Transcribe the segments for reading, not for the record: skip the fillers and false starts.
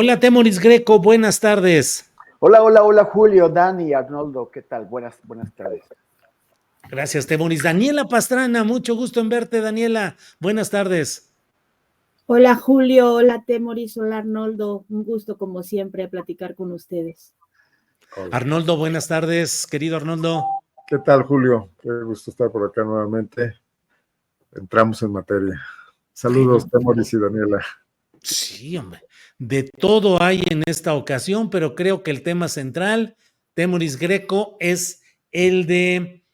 Hola, Temoris Greco, buenas tardes. Hola, hola, hola Julio, Dani, Arnoldo, ¿qué tal? Buenas tardes. Gracias, Temoris. Daniela Pastrana, mucho gusto en verte, Daniela. Buenas tardes. Hola Julio, hola Temoris, hola Arnoldo, un gusto como siempre platicar con ustedes. Hola. Arnoldo, buenas tardes, querido Arnoldo. ¿Qué tal, Julio? Qué gusto estar por acá nuevamente. Entramos en materia. Saludos, Temoris y Daniela. Sí, hombre. De todo hay en esta ocasión, pero creo que el tema central, Temoris Greco, es el de,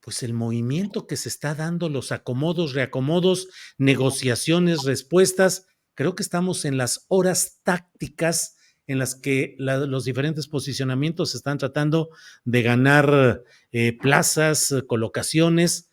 pues, el movimiento que se está dando, los acomodos, reacomodos, negociaciones, respuestas. Creo que estamos en las horas tácticas en las que los diferentes posicionamientos están tratando de ganar plazas, colocaciones.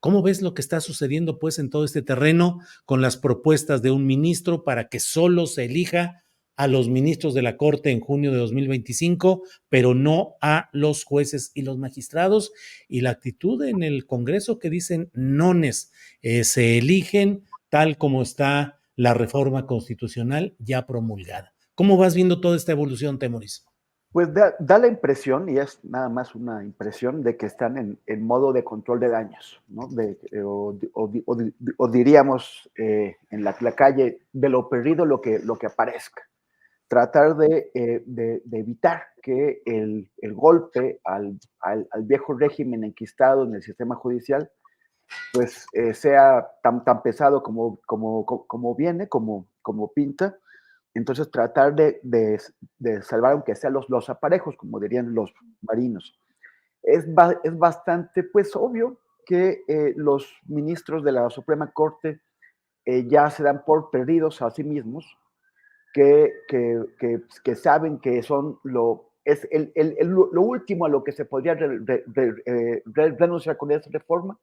¿Cómo ves lo que está sucediendo, pues, en todo este terreno con las propuestas de un ministro para que solo se elija a los ministros de la Corte en junio de 2025, pero no a los jueces y los magistrados? Y la actitud en el Congreso que dicen nones, se eligen tal como está la reforma constitucional ya promulgada. ¿Cómo vas viendo toda esta evolución, Temoris? Pues da la impresión, y es nada más una impresión, de que están en modo de control de daños, ¿no? O diríamos en la calle, de lo perdido lo que aparezca. Tratar de evitar que el golpe al viejo régimen enquistado en el sistema judicial pues sea tan pesado como viene, como pinta. Entonces tratar de salvar aunque sea los aparejos, como dirían los marinos. Es bastante pues obvio que los ministros de la Suprema Corte ya se dan por perdidos a sí mismos, que saben que son lo último a lo que se podría renunciar con esta reforma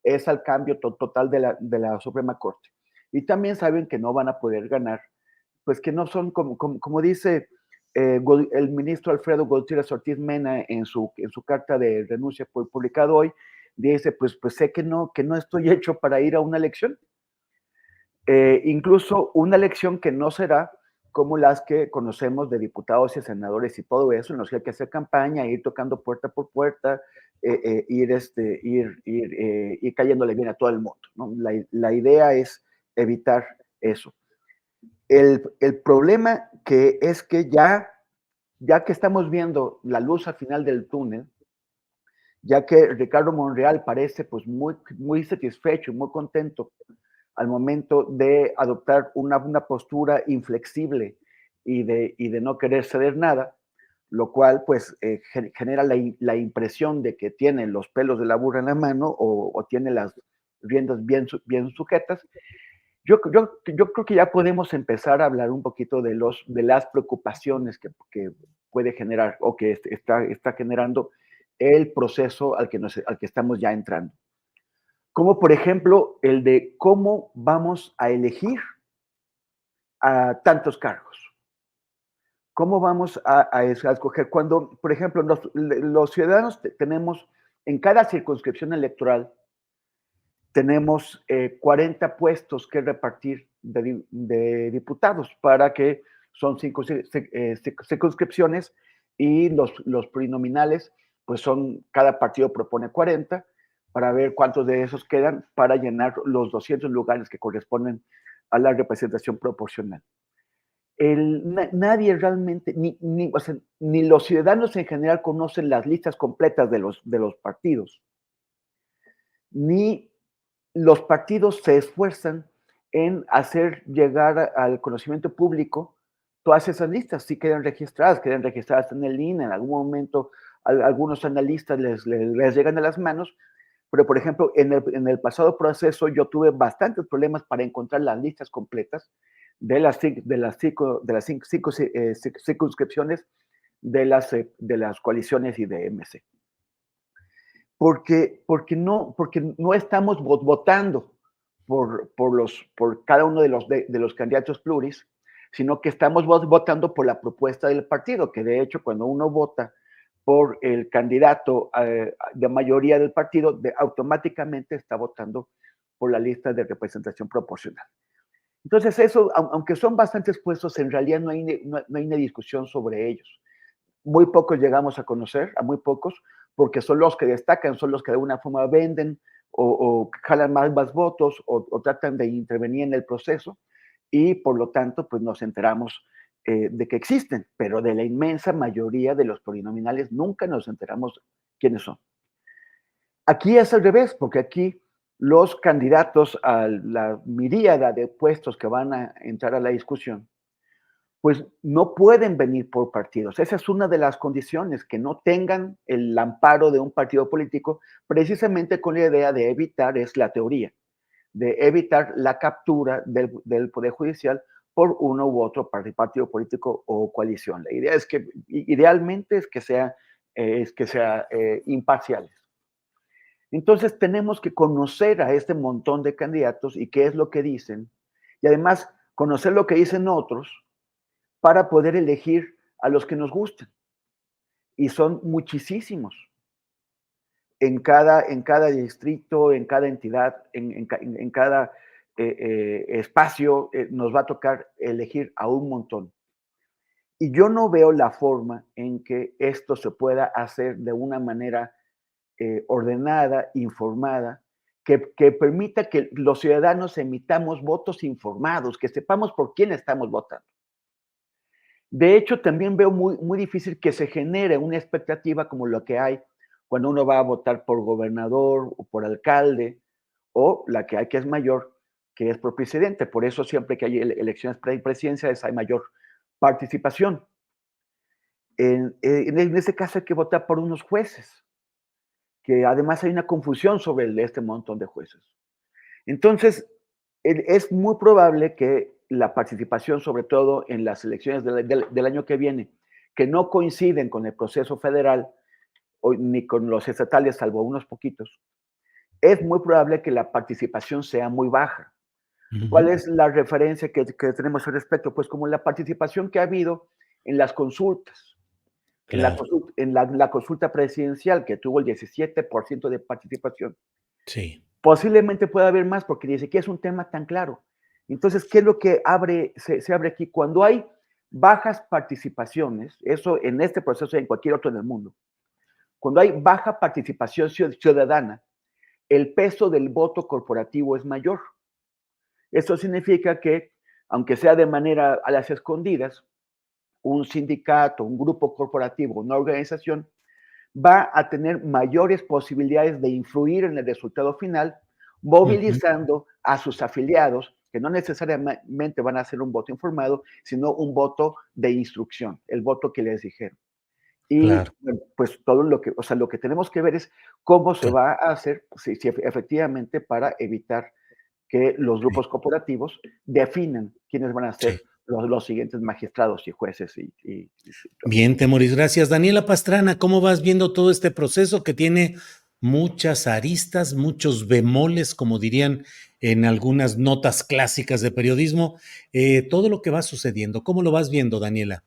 es al cambio total de la Suprema Corte. Y también saben que no van a poder ganar, pues que no son como dice el ministro Alfredo Gutiérrez Ortiz Mena en su carta de renuncia publicado hoy, dice, pues sé que no estoy hecho para ir a una elección. Incluso una elección que no será como las que conocemos de diputados y senadores y todo eso, en los que hay que hacer campaña, ir tocando puerta por puerta, ir cayéndole bien a todo el mundo, ¿no? La idea es evitar eso. El problema que es que ya que estamos viendo la luz al final del túnel, ya que Ricardo Monreal parece pues muy satisfecho y muy contento al momento de adoptar una postura inflexible y de no querer ceder nada, lo cual pues genera la impresión de que tiene los pelos de la burra en la mano o tiene las riendas bien sujetas. Yo creo que ya podemos empezar a hablar un poquito de las preocupaciones que puede generar o que está generando el proceso al que estamos ya entrando. Como por ejemplo el de cómo vamos a elegir a tantos cargos. ¿Cómo vamos a escoger? Cuando, por ejemplo, los ciudadanos tenemos, en cada circunscripción electoral, tenemos 40 puestos que repartir de diputados para que son 5 circunscripciones y los plurinominales, pues cada partido propone 40 para ver cuántos de esos quedan para llenar los 200 lugares que corresponden a la representación proporcional. Nadie realmente, o sea, ni los ciudadanos en general conocen las listas completas de los partidos, ni los partidos se esfuerzan en hacer llegar al conocimiento público todas esas listas. Sí quedan registradas en el INE, en algún momento algunos analistas les llegan a las manos, pero por ejemplo, en el pasado proceso yo tuve bastantes problemas para encontrar las listas completas de las cinco circunscripciones de las coaliciones y de MC. Porque no estamos votando por cada uno de los candidatos pluris, sino que estamos votando por la propuesta del partido, que de hecho cuando uno vota por el candidato de mayoría del partido, automáticamente está votando por la lista de representación proporcional. Entonces eso, aunque son bastantes puestos, en realidad no hay una discusión sobre ellos. Muy pocos llegamos a conocer, a muy pocos, porque son los que destacan, son los que de alguna forma venden o jalan más votos o tratan de intervenir en el proceso y por lo tanto pues nos enteramos de que existen, pero de la inmensa mayoría de los plurinominales nunca nos enteramos quiénes son. Aquí es al revés, porque aquí los candidatos a la miríada de puestos que van a entrar a la discusión, pues no pueden venir por partidos. Esa es una de las condiciones, que no tengan el amparo de un partido político, precisamente con la idea de evitar, es la teoría, de evitar la captura del Poder Judicial por uno u otro partido político o coalición. La idea es que, idealmente, es que sea imparciales. Entonces tenemos que conocer a este montón de candidatos y qué es lo que dicen, y además conocer lo que dicen otros para poder elegir a los que nos gusten. Y son muchísimos. En cada distrito, en cada entidad, en cada espacio, nos va a tocar elegir a un montón. Y yo no veo la forma en que esto se pueda hacer de una manera ordenada, informada, que permita que los ciudadanos emitamos votos informados, que sepamos por quién estamos votando. De hecho, también veo muy difícil que se genere una expectativa como lo que hay cuando uno va a votar por gobernador o por alcalde, o la que hay que es mayor, que es por presidente. Por eso siempre que hay elecciones presidenciales hay mayor participación. En este caso hay que votar por unos jueces, que además hay una confusión sobre este montón de jueces. Entonces, es muy probable que la participación, sobre todo en las elecciones del año que viene, que no coinciden con el proceso federal ni con los estatales, salvo unos poquitos, es muy probable que la participación sea muy baja. ¿Cuál es la referencia que tenemos al respecto? Pues como la participación que ha habido en las consultas. Claro. En la consulta presidencial, que tuvo el 17% de participación. Sí. Posiblemente pueda haber más, porque dice que es un tema tan claro. Entonces, ¿qué es lo que se abre aquí? Cuando hay bajas participaciones, eso en este proceso y en cualquier otro en el mundo, cuando hay baja participación ciudadana, el peso del voto corporativo es mayor. Esto significa que, aunque sea de manera a las escondidas, un sindicato, un grupo corporativo, una organización, va a tener mayores posibilidades de influir en el resultado final, movilizando a sus afiliados, que no necesariamente van a hacer un voto informado, sino un voto de instrucción, el voto que les dijeron. Y claro. bueno, pues todo lo que tenemos que ver es cómo se va a hacer, si efectivamente, para evitar que los grupos corporativos definan quiénes van a ser los siguientes magistrados y jueces. Bien, Temoris, gracias. Daniela Pastrana, ¿cómo vas viendo todo este proceso que tiene muchas aristas, muchos bemoles, como dirían en algunas notas clásicas de periodismo? Todo lo que va sucediendo, ¿cómo lo vas viendo, Daniela?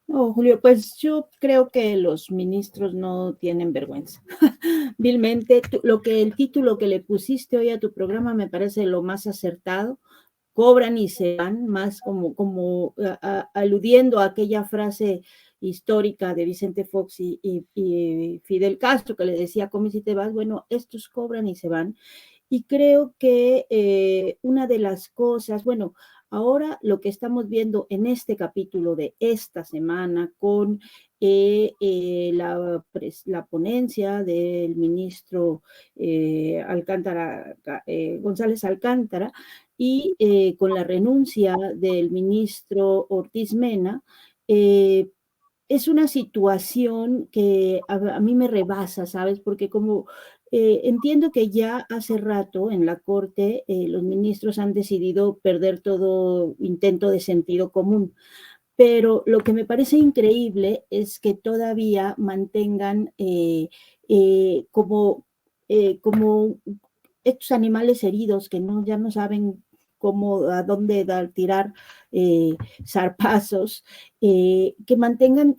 No, Julio, pues yo creo que los ministros no tienen vergüenza. Vilmente, el título que le pusiste hoy a tu programa me parece lo más acertado. Cobran y se van, más como aludiendo a aquella frase histórica de Vicente Fox y Fidel Castro, que le decía, come si te vas. Bueno, estos cobran y se van. Y creo que una de las cosas, bueno, ahora lo que estamos viendo en este capítulo de esta semana con la ponencia del ministro González Alcántara, y con la renuncia del ministro Ortiz Mena, es una situación que a mí me rebasa, ¿sabes? Porque como entiendo que ya hace rato en la Corte los ministros han decidido perder todo intento de sentido común, pero lo que me parece increíble es que todavía mantengan como estos animales heridos que ya no saben a dónde tirar zarpazos, que mantengan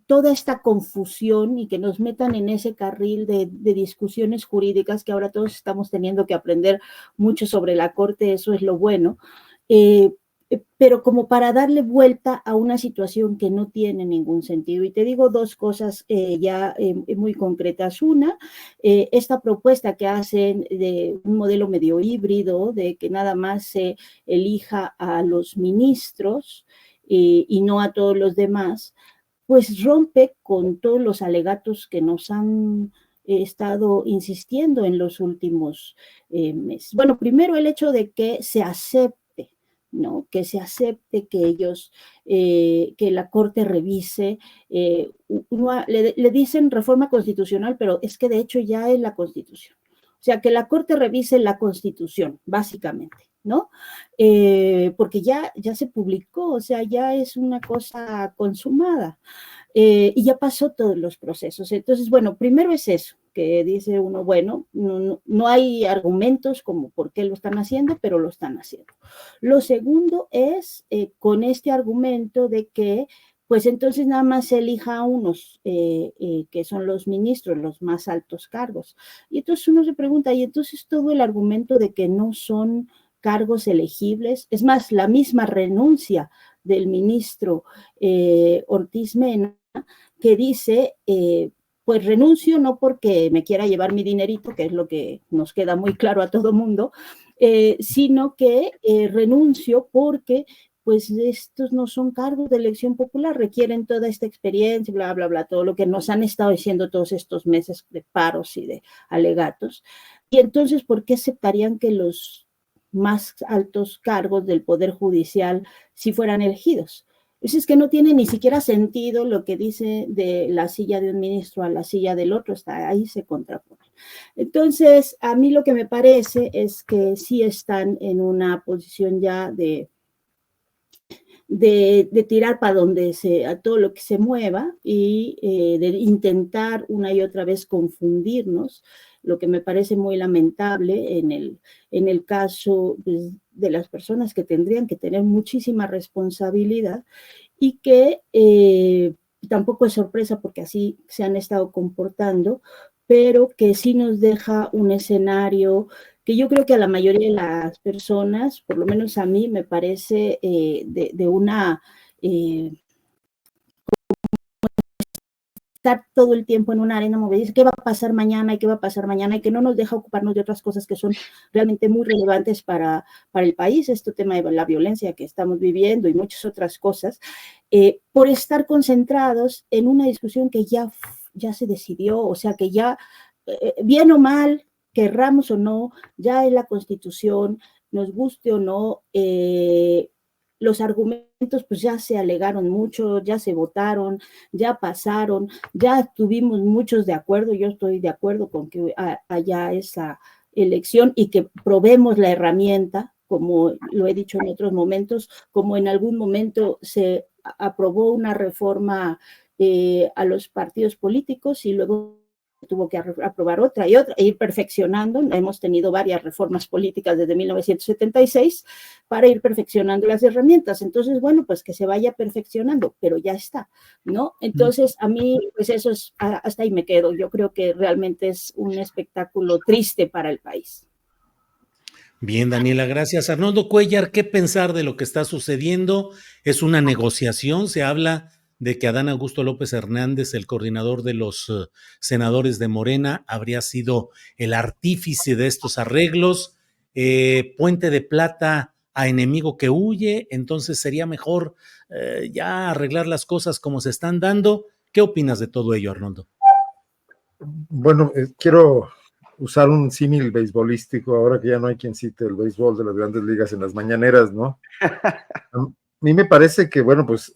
toda esta confusión y que nos metan en ese carril de discusiones jurídicas que ahora todos estamos teniendo que aprender mucho sobre la Corte, eso es lo bueno, pero como para darle vuelta a una situación que no tiene ningún sentido. Y te digo dos cosas muy concretas. Una, esta propuesta que hacen de un modelo medio híbrido, de que nada más se elija a los ministros y no a todos los demás, pues rompe con todos los alegatos que nos han estado insistiendo en los últimos meses. Bueno, primero el hecho de que se acepte, ¿no? Que se acepte que ellos, que la Corte revise, le dicen reforma constitucional, pero es que de hecho ya es la Constitución. O sea, que la Corte revise la Constitución, básicamente, ¿no? Porque ya se publicó, o sea, ya es una cosa consumada. Y ya pasó todos los procesos. Entonces, bueno, primero es eso, que dice uno, bueno, no hay argumentos como por qué lo están haciendo, pero lo están haciendo. Lo segundo es con este argumento de que, pues entonces nada más se elija a unos, que son los ministros, los más altos cargos. Y entonces uno se pregunta, y entonces todo el argumento de que no son cargos elegibles, es más, la misma renuncia del ministro Ortiz Mena, que dice, pues renuncio no porque me quiera llevar mi dinerito, que es lo que nos queda muy claro a todo mundo, sino que renuncio porque pues estos no son cargos de elección popular, requieren toda esta experiencia, bla, bla, bla, todo lo que nos han estado diciendo todos estos meses de paros y de alegatos. Y entonces, ¿por qué aceptarían que los más altos cargos del Poder Judicial sí fueran elegidos? Es que no tiene ni siquiera sentido lo que dice de la silla de un ministro a la silla del otro, está ahí, se contrapone. Entonces, a mí lo que me parece es que sí están en una posición ya de tirar para donde a todo lo que se mueva y de intentar una y otra vez confundirnos, lo que me parece muy lamentable en el caso pues, de las personas que tendrían que tener muchísima responsabilidad y que tampoco es sorpresa porque así se han estado comportando, pero que sí nos deja un escenario que yo creo que a la mayoría de las personas, por lo menos a mí, me parece de una... estar todo el tiempo en una arena movediza, ¿qué va a pasar mañana y qué va a pasar mañana? Y que no nos deja ocuparnos de otras cosas que son realmente muy relevantes para el país, este tema de la violencia que estamos viviendo y muchas otras cosas, por estar concentrados en una discusión que ya se decidió, o sea, que ya, bien o mal, querramos o no, ya es la Constitución, nos guste o no, los argumentos pues ya se alegaron mucho, ya se votaron, ya pasaron, ya tuvimos muchos de acuerdo, yo estoy de acuerdo con que haya esa elección y que probemos la herramienta, como lo he dicho en otros momentos, como en algún momento se aprobó una reforma a los partidos políticos y luego tuvo que aprobar otra e ir perfeccionando. Hemos tenido varias reformas políticas desde 1976 para ir perfeccionando las herramientas. Entonces, bueno, pues que se vaya perfeccionando, pero ya está, ¿no? Entonces, a mí, pues eso es, hasta ahí me quedo. Yo creo que realmente es un espectáculo triste para el país. Bien, Daniela, gracias. Arnoldo Cuellar, ¿qué pensar de lo que está sucediendo? ¿Es una negociación? Se habla de que Adán Augusto López Hernández, el coordinador de los senadores de Morena, habría sido el artífice de estos arreglos. Puente de plata a enemigo que huye, entonces sería mejor ya arreglar las cosas como se están dando. ¿Qué opinas de todo ello, Arnoldo? Bueno, quiero usar un símil beisbolístico, ahora que ya no hay quien cite el béisbol de las grandes ligas en las mañaneras, ¿no? A mí me parece que, bueno, pues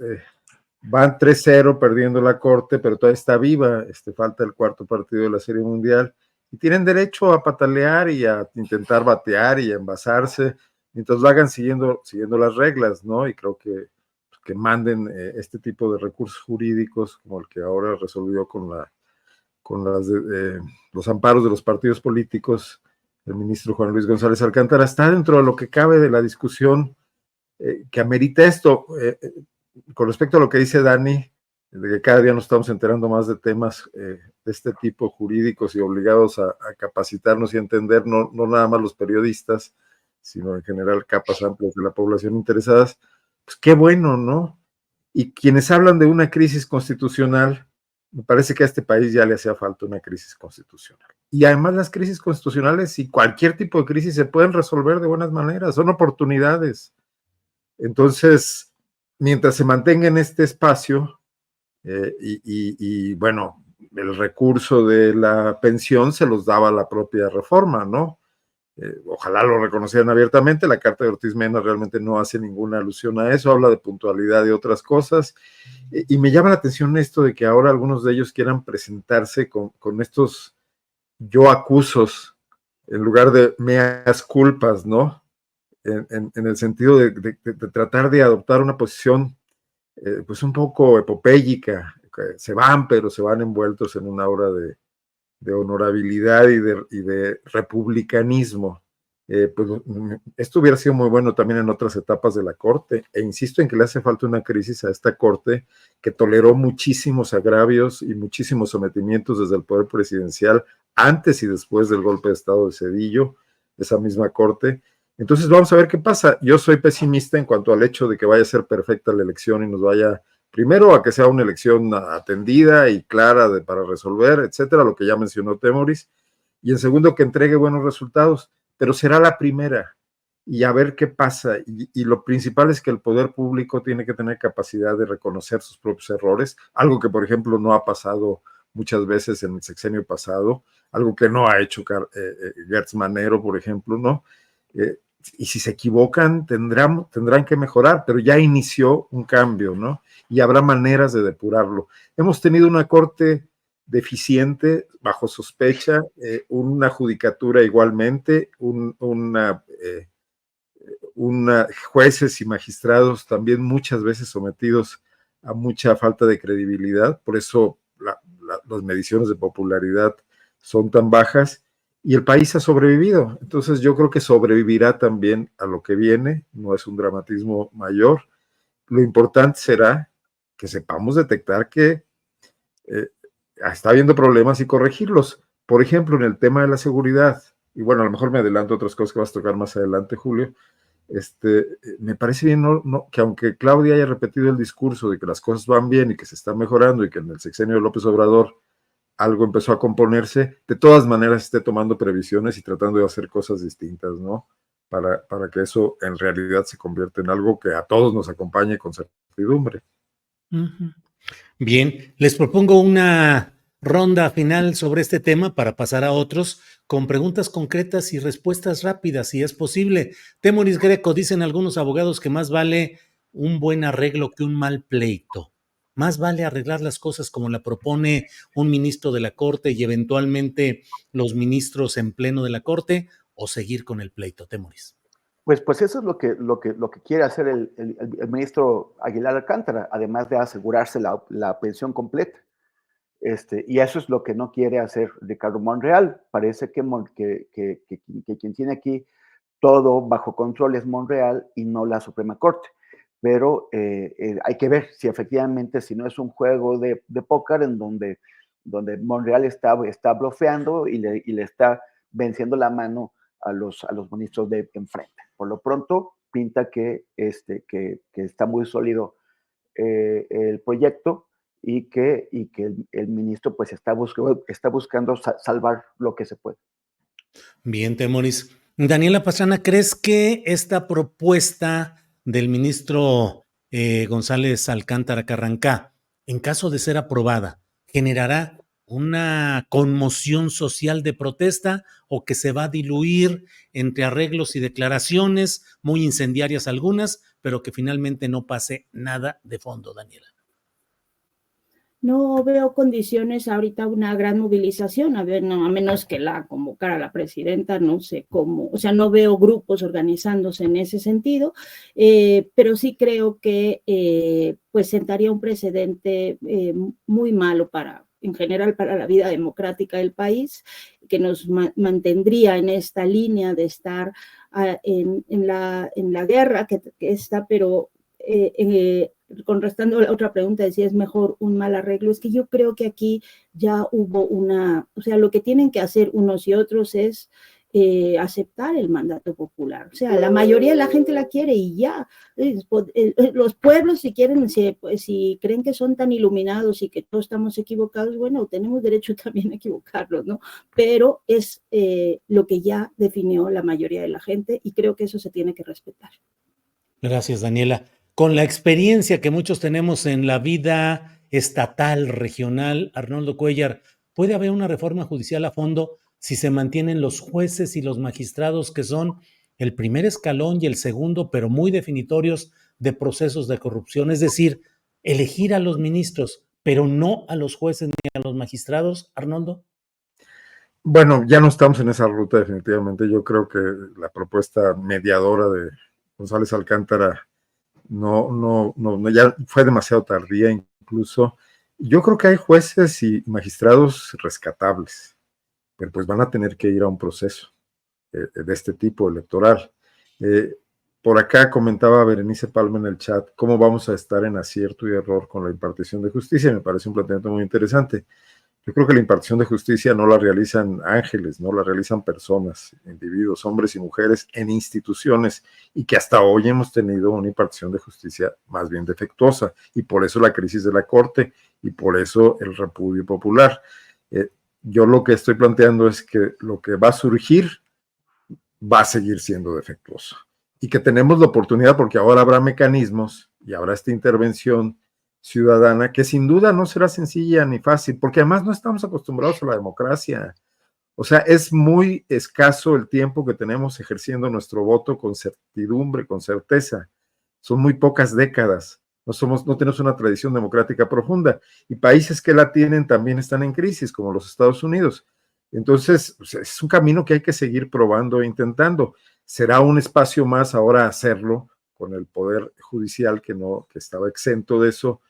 van 3-0 perdiendo la Corte, pero todavía está viva, falta el cuarto partido de la Serie Mundial, y tienen derecho a patalear y a intentar batear y a envasarse, mientras lo hagan siguiendo las reglas, ¿no? Y creo que manden este tipo de recursos jurídicos, como el que ahora resolvió con los amparos de los partidos políticos, el ministro Juan Luis González Alcántara, está dentro de lo que cabe de la discusión que amerita esto. Con respecto a lo que dice Dani, de que cada día nos estamos enterando más de temas de este tipo jurídicos y obligados a capacitarnos y a entender, no nada más los periodistas, sino en general capas amplias de la población interesadas, pues qué bueno, ¿no? Y quienes hablan de una crisis constitucional, me parece que a este país ya le hacía falta una crisis constitucional. Y además las crisis constitucionales y cualquier tipo de crisis se pueden resolver de buenas maneras, son oportunidades. Entonces, mientras se mantenga en este espacio, y bueno, el recurso de la pensión se los daba la propia reforma, ¿no? Ojalá lo reconocieran abiertamente. La carta de Ortiz Mena realmente no hace ninguna alusión a eso, habla de puntualidad y otras cosas, y me llama la atención esto de que ahora algunos de ellos quieran presentarse con estos yo acusos en lugar de meas culpas, ¿no? En el sentido de tratar de adoptar una posición pues un poco epopéyica. Se van, pero se van envueltos en una aura de honorabilidad y de republicanismo. Pues esto hubiera sido muy bueno también en otras etapas de la Corte, e insisto en que le hace falta una crisis a esta Corte que toleró muchísimos agravios y muchísimos sometimientos desde el poder presidencial antes y después del golpe de Estado de Zedillo, esa misma Corte. Entonces vamos a ver qué pasa. Yo soy pesimista en cuanto al hecho de que vaya a ser perfecta la elección y nos vaya primero a que sea una elección atendida y clara para resolver, etcétera, lo que ya mencionó Temoris, y en segundo que entregue buenos resultados, pero será la primera, y a ver qué pasa, y lo principal es que el poder público tiene que tener capacidad de reconocer sus propios errores, algo que por ejemplo no ha pasado muchas veces en el sexenio pasado, algo que no ha hecho Gertz Manero, por ejemplo, ¿no? Y si se equivocan tendrán que mejorar, pero ya inició un cambio, ¿no? Y habrá maneras de depurarlo. Hemos tenido una corte deficiente, bajo sospecha, una judicatura igualmente, jueces y magistrados también muchas veces sometidos a mucha falta de credibilidad, por eso las mediciones de popularidad son tan bajas, y el país ha sobrevivido. Entonces yo creo que sobrevivirá también a lo que viene, no es un dramatismo mayor. Lo importante será que sepamos detectar que está habiendo problemas y corregirlos. Por ejemplo, en el tema de la seguridad, y bueno, a lo mejor me adelanto a otras cosas que vas a tocar más adelante, Julio, me parece bien que aunque Claudia haya repetido el discurso de que las cosas van bien y que se está mejorando y que en el sexenio de López Obrador algo empezó a componerse, de todas maneras esté tomando previsiones y tratando de hacer cosas distintas, ¿no? Para que eso en realidad se convierta en algo que a todos nos acompañe con certidumbre. Uh-huh. Bien, les propongo una ronda final sobre este tema para pasar a otros con preguntas concretas y respuestas rápidas, si es posible. Temoris Greco, dicen algunos abogados que más vale un buen arreglo que un mal pleito. Más vale arreglar las cosas como la propone un ministro de la Corte y eventualmente los ministros en pleno de la Corte, o seguir con el pleito, Temoris. Pues eso es lo que quiere hacer el ministro Aguilar Alcántara, además de asegurarse la pensión completa. Y eso es lo que no quiere hacer Ricardo Monreal. Parece que quien tiene aquí todo bajo control es Monreal y no la Suprema Corte. Pero hay que ver si efectivamente, si no es un juego de póker en donde Monreal está blofeando y le está venciendo la mano a los ministros de enfrente. Por lo pronto, pinta que está muy sólido el proyecto y que el ministro pues está buscando salvar lo que se puede. Bien, Temoris. Daniela Pastrana, ¿crees que esta propuesta del ministro González Alcántara Carrancá, en caso de ser aprobada, generará una conmoción social de protesta o que se va a diluir entre arreglos y declaraciones, muy incendiarias algunas, pero que finalmente no pase nada de fondo, Daniela? No veo condiciones ahorita una gran movilización, a menos que la convocara la presidenta, no sé cómo, o sea, no veo grupos organizándose en ese sentido, pero sí creo que pues sentaría un precedente muy malo en general para la vida democrática del país, que nos mantendría en esta línea de estar en la guerra que está, pero contrastando la otra pregunta de si es mejor un mal arreglo, es que yo creo que aquí ya hubo o sea, lo que tienen que hacer unos y otros es aceptar el mandato popular. O sea, la mayoría de la gente la quiere y ya. Los pueblos, si quieren, si creen que son tan iluminados y que todos estamos equivocados, bueno, tenemos derecho también a equivocarnos, ¿no? Pero es lo que ya definió la mayoría de la gente y creo que eso se tiene que respetar. Gracias, Daniela. Con la experiencia que muchos tenemos en la vida estatal, regional, Arnoldo Cuellar, ¿puede haber una reforma judicial a fondo si se mantienen los jueces y los magistrados que son el primer escalón y el segundo, pero muy definitorios de procesos de corrupción? Es decir, elegir a los ministros, pero no a los jueces ni a los magistrados, Arnoldo. Bueno, ya no estamos en esa ruta definitivamente. Yo creo que la propuesta mediadora de González Alcántara no, ya fue demasiado tardía incluso. Yo creo que hay jueces y magistrados rescatables, pero pues van a tener que ir a un proceso de este tipo electoral. Por acá comentaba Berenice Palma en el chat cómo vamos a estar en acierto y error con la impartición de justicia. Me parece un planteamiento muy interesante. Yo creo que la impartición de justicia no la realizan ángeles, no la realizan personas, individuos, hombres y mujeres en instituciones, y que hasta hoy hemos tenido una impartición de justicia más bien defectuosa, y por eso la crisis de la Corte, y por eso el repudio popular. Yo lo que estoy planteando es que lo que va a surgir va a seguir siendo defectuoso, y que tenemos la oportunidad, porque ahora habrá mecanismos, y habrá esta intervención ciudadana, que sin duda no será sencilla ni fácil, porque además no estamos acostumbrados a la democracia. O sea, es muy escaso el tiempo que tenemos ejerciendo nuestro voto con certidumbre, con certeza. Son muy pocas décadas. No tenemos una tradición democrática profunda, y países que la tienen también están en crisis, como los Estados Unidos. Entonces, es un camino que hay que seguir probando e intentando. Será un espacio más ahora hacerlo con el Poder Judicial que estaba exento de eso.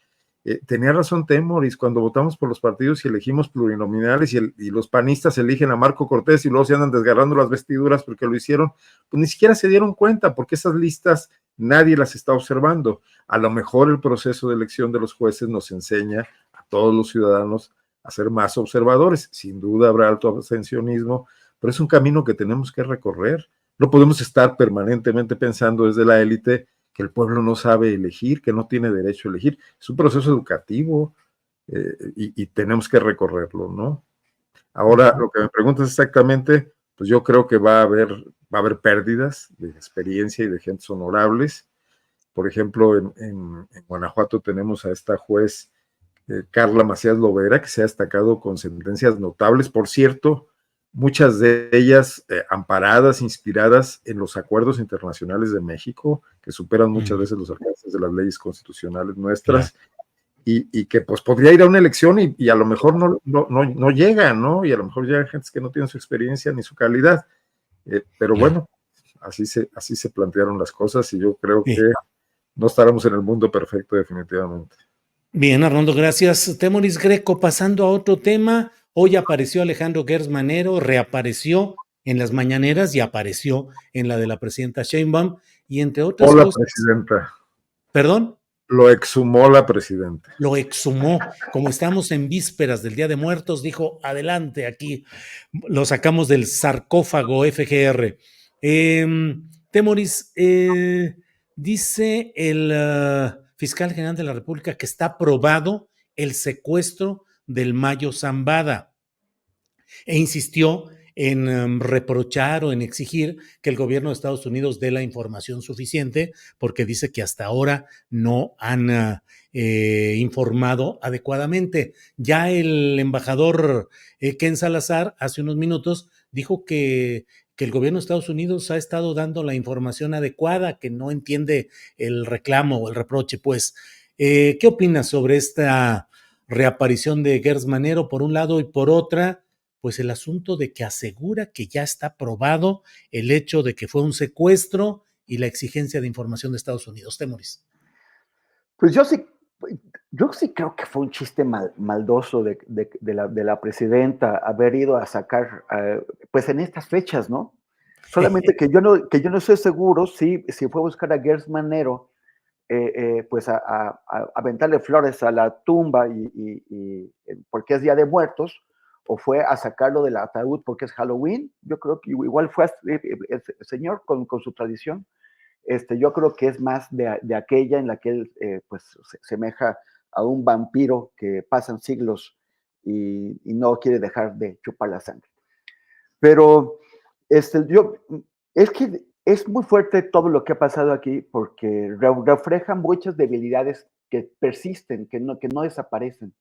Tenía razón Temoris, cuando votamos por los partidos y elegimos plurinominales y los panistas eligen a Marco Cortés y luego se andan desgarrando las vestiduras porque lo hicieron, pues ni siquiera se dieron cuenta, porque esas listas nadie las está observando. A lo mejor el proceso de elección de los jueces nos enseña a todos los ciudadanos a ser más observadores. Sin duda habrá alto abstencionismo, pero es un camino que tenemos que recorrer. No podemos estar permanentemente pensando desde la élite que el pueblo no sabe elegir, que no tiene derecho a elegir. Es un proceso educativo y tenemos que recorrerlo, ¿no? Ahora, lo que me preguntas exactamente, pues yo creo que va a haber pérdidas de experiencia y de gentes honorables. Por ejemplo, en Guanajuato tenemos a esta juez Carla Macías Lovera, que se ha destacado con sentencias notables, por cierto, muchas de ellas amparadas, inspiradas en los acuerdos internacionales de México, que superan muchas veces los alcances de las leyes constitucionales nuestras, y que pues podría ir a una elección y a lo mejor no llega, ¿no? Y a lo mejor llegan gentes que no tienen su experiencia ni su calidad, pero bueno, así se plantearon las cosas, y yo creo que no estaremos en el mundo perfecto definitivamente. Bien, Arnoldo, gracias. Temoris Greco, pasando a otro tema. Hoy apareció Alejandro Gertz Manero, reapareció en las mañaneras y apareció en la de la presidenta Sheinbaum, y entre otras cosas. Hola, presidenta. ¿Perdón? Lo exhumó la presidenta. Lo exhumó. Como estamos en vísperas del Día de Muertos, dijo, adelante, aquí lo sacamos del sarcófago FGR. Temoris, dice el fiscal general de la República que está aprobado el secuestro del Mayo Zambada, e insistió en reprochar o en exigir que el gobierno de Estados Unidos dé la información suficiente, porque dice que hasta ahora no han informado adecuadamente. Ya el embajador Ken Salazar hace unos minutos dijo que el gobierno de Estados Unidos ha estado dando la información adecuada, que no entiende el reclamo o el reproche. Pues, ¿qué opinas sobre esta reaparición de Gertz Manero por un lado, y por otra, pues el asunto de que asegura que ya está probado el hecho de que fue un secuestro y la exigencia de información de Estados Unidos? Temoris. Pues yo sí creo que fue un chiste maldoso de la presidenta haber ido a sacar, pues en estas fechas, ¿no? Solamente que yo no estoy seguro si fue a buscar a Gertz Manero pues aventarle flores a la tumba porque es Día de Muertos, o fue a sacarlo del ataúd porque es Halloween. Yo creo que igual fue el señor con su tradición. Yo creo que es más de aquella en la que él pues se semeja a un vampiro que pasan siglos y no quiere dejar de chupar la sangre. Pero es que es muy fuerte todo lo que ha pasado aquí porque refleja muchas debilidades que persisten, que no desaparecen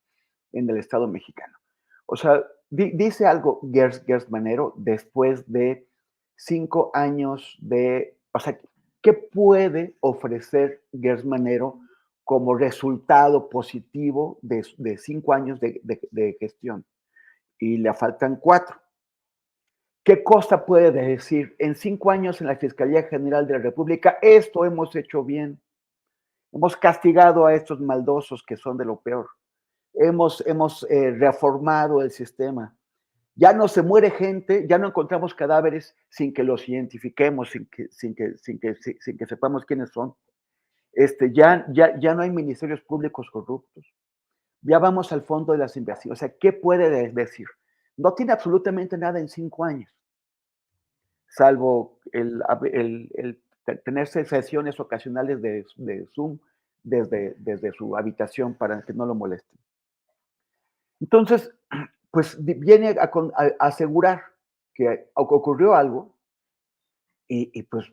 en el Estado mexicano. O sea, dice algo Gers Manero después de 5 años o sea, ¿qué puede ofrecer Gers Manero como resultado positivo de 5 años de gestión? Y le faltan 4. ¿Qué cosa puede decir? En 5 años en la Fiscalía General de la República, esto hemos hecho bien. Hemos castigado a estos maldosos que son de lo peor. Hemos reformado el sistema. Ya no se muere gente, ya no encontramos cadáveres sin que los identifiquemos, sin que sepamos quiénes son. Ya no hay ministerios públicos corruptos. Ya vamos al fondo de las investigaciones. O sea, ¿qué puede decir? No tiene absolutamente nada en 5 años, salvo el tener sesiones ocasionales de Zoom desde su habitación para que no lo molesten. Entonces, pues viene a asegurar que ocurrió algo y pues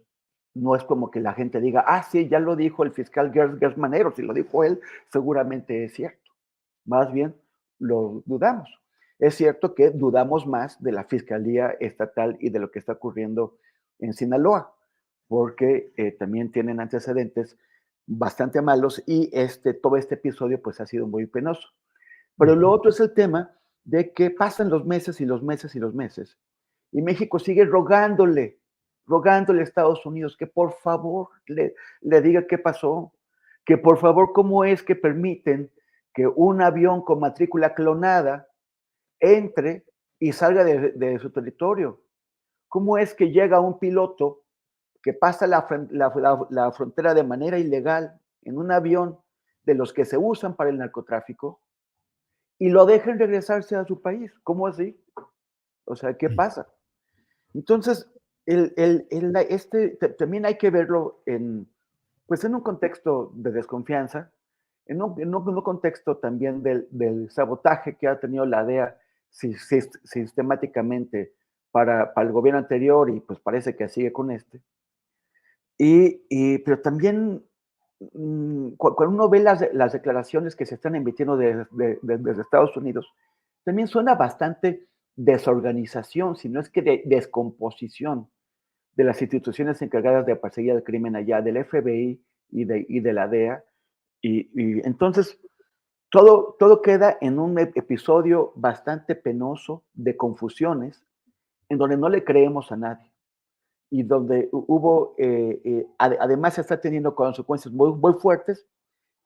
no es como que la gente diga, sí, ya lo dijo el fiscal Gers Manero, si lo dijo él, seguramente es cierto. Más bien, lo dudamos. Es cierto que dudamos más de la Fiscalía Estatal y de lo que está ocurriendo en Sinaloa, porque también tienen antecedentes bastante malos y todo este episodio pues ha sido muy penoso. Pero lo otro es el tema de que pasan los meses y los meses y los meses y México sigue rogándole a Estados Unidos que por favor le diga qué pasó, que por favor cómo es que permiten que un avión con matrícula clonada entre y salga de su territorio. ¿Cómo es que llega un piloto que pasa la frontera de manera ilegal en un avión de los que se usan para el narcotráfico y lo dejen regresarse a su país? ¿Cómo así? O sea, ¿qué pasa? Entonces, también hay que verlo en un contexto de desconfianza, en un contexto también del sabotaje que ha tenido la DEA sistemáticamente para el gobierno anterior y pues parece que sigue con pero también cuando uno ve las declaraciones que se están emitiendo desde Estados Unidos, también suena bastante desorganización, si no es que de descomposición de las instituciones encargadas de perseguir el crimen allá, del FBI y de la DEA. Y entonces todo queda en un episodio bastante penoso de confusiones, en donde no le creemos a nadie y donde además se está teniendo consecuencias muy fuertes.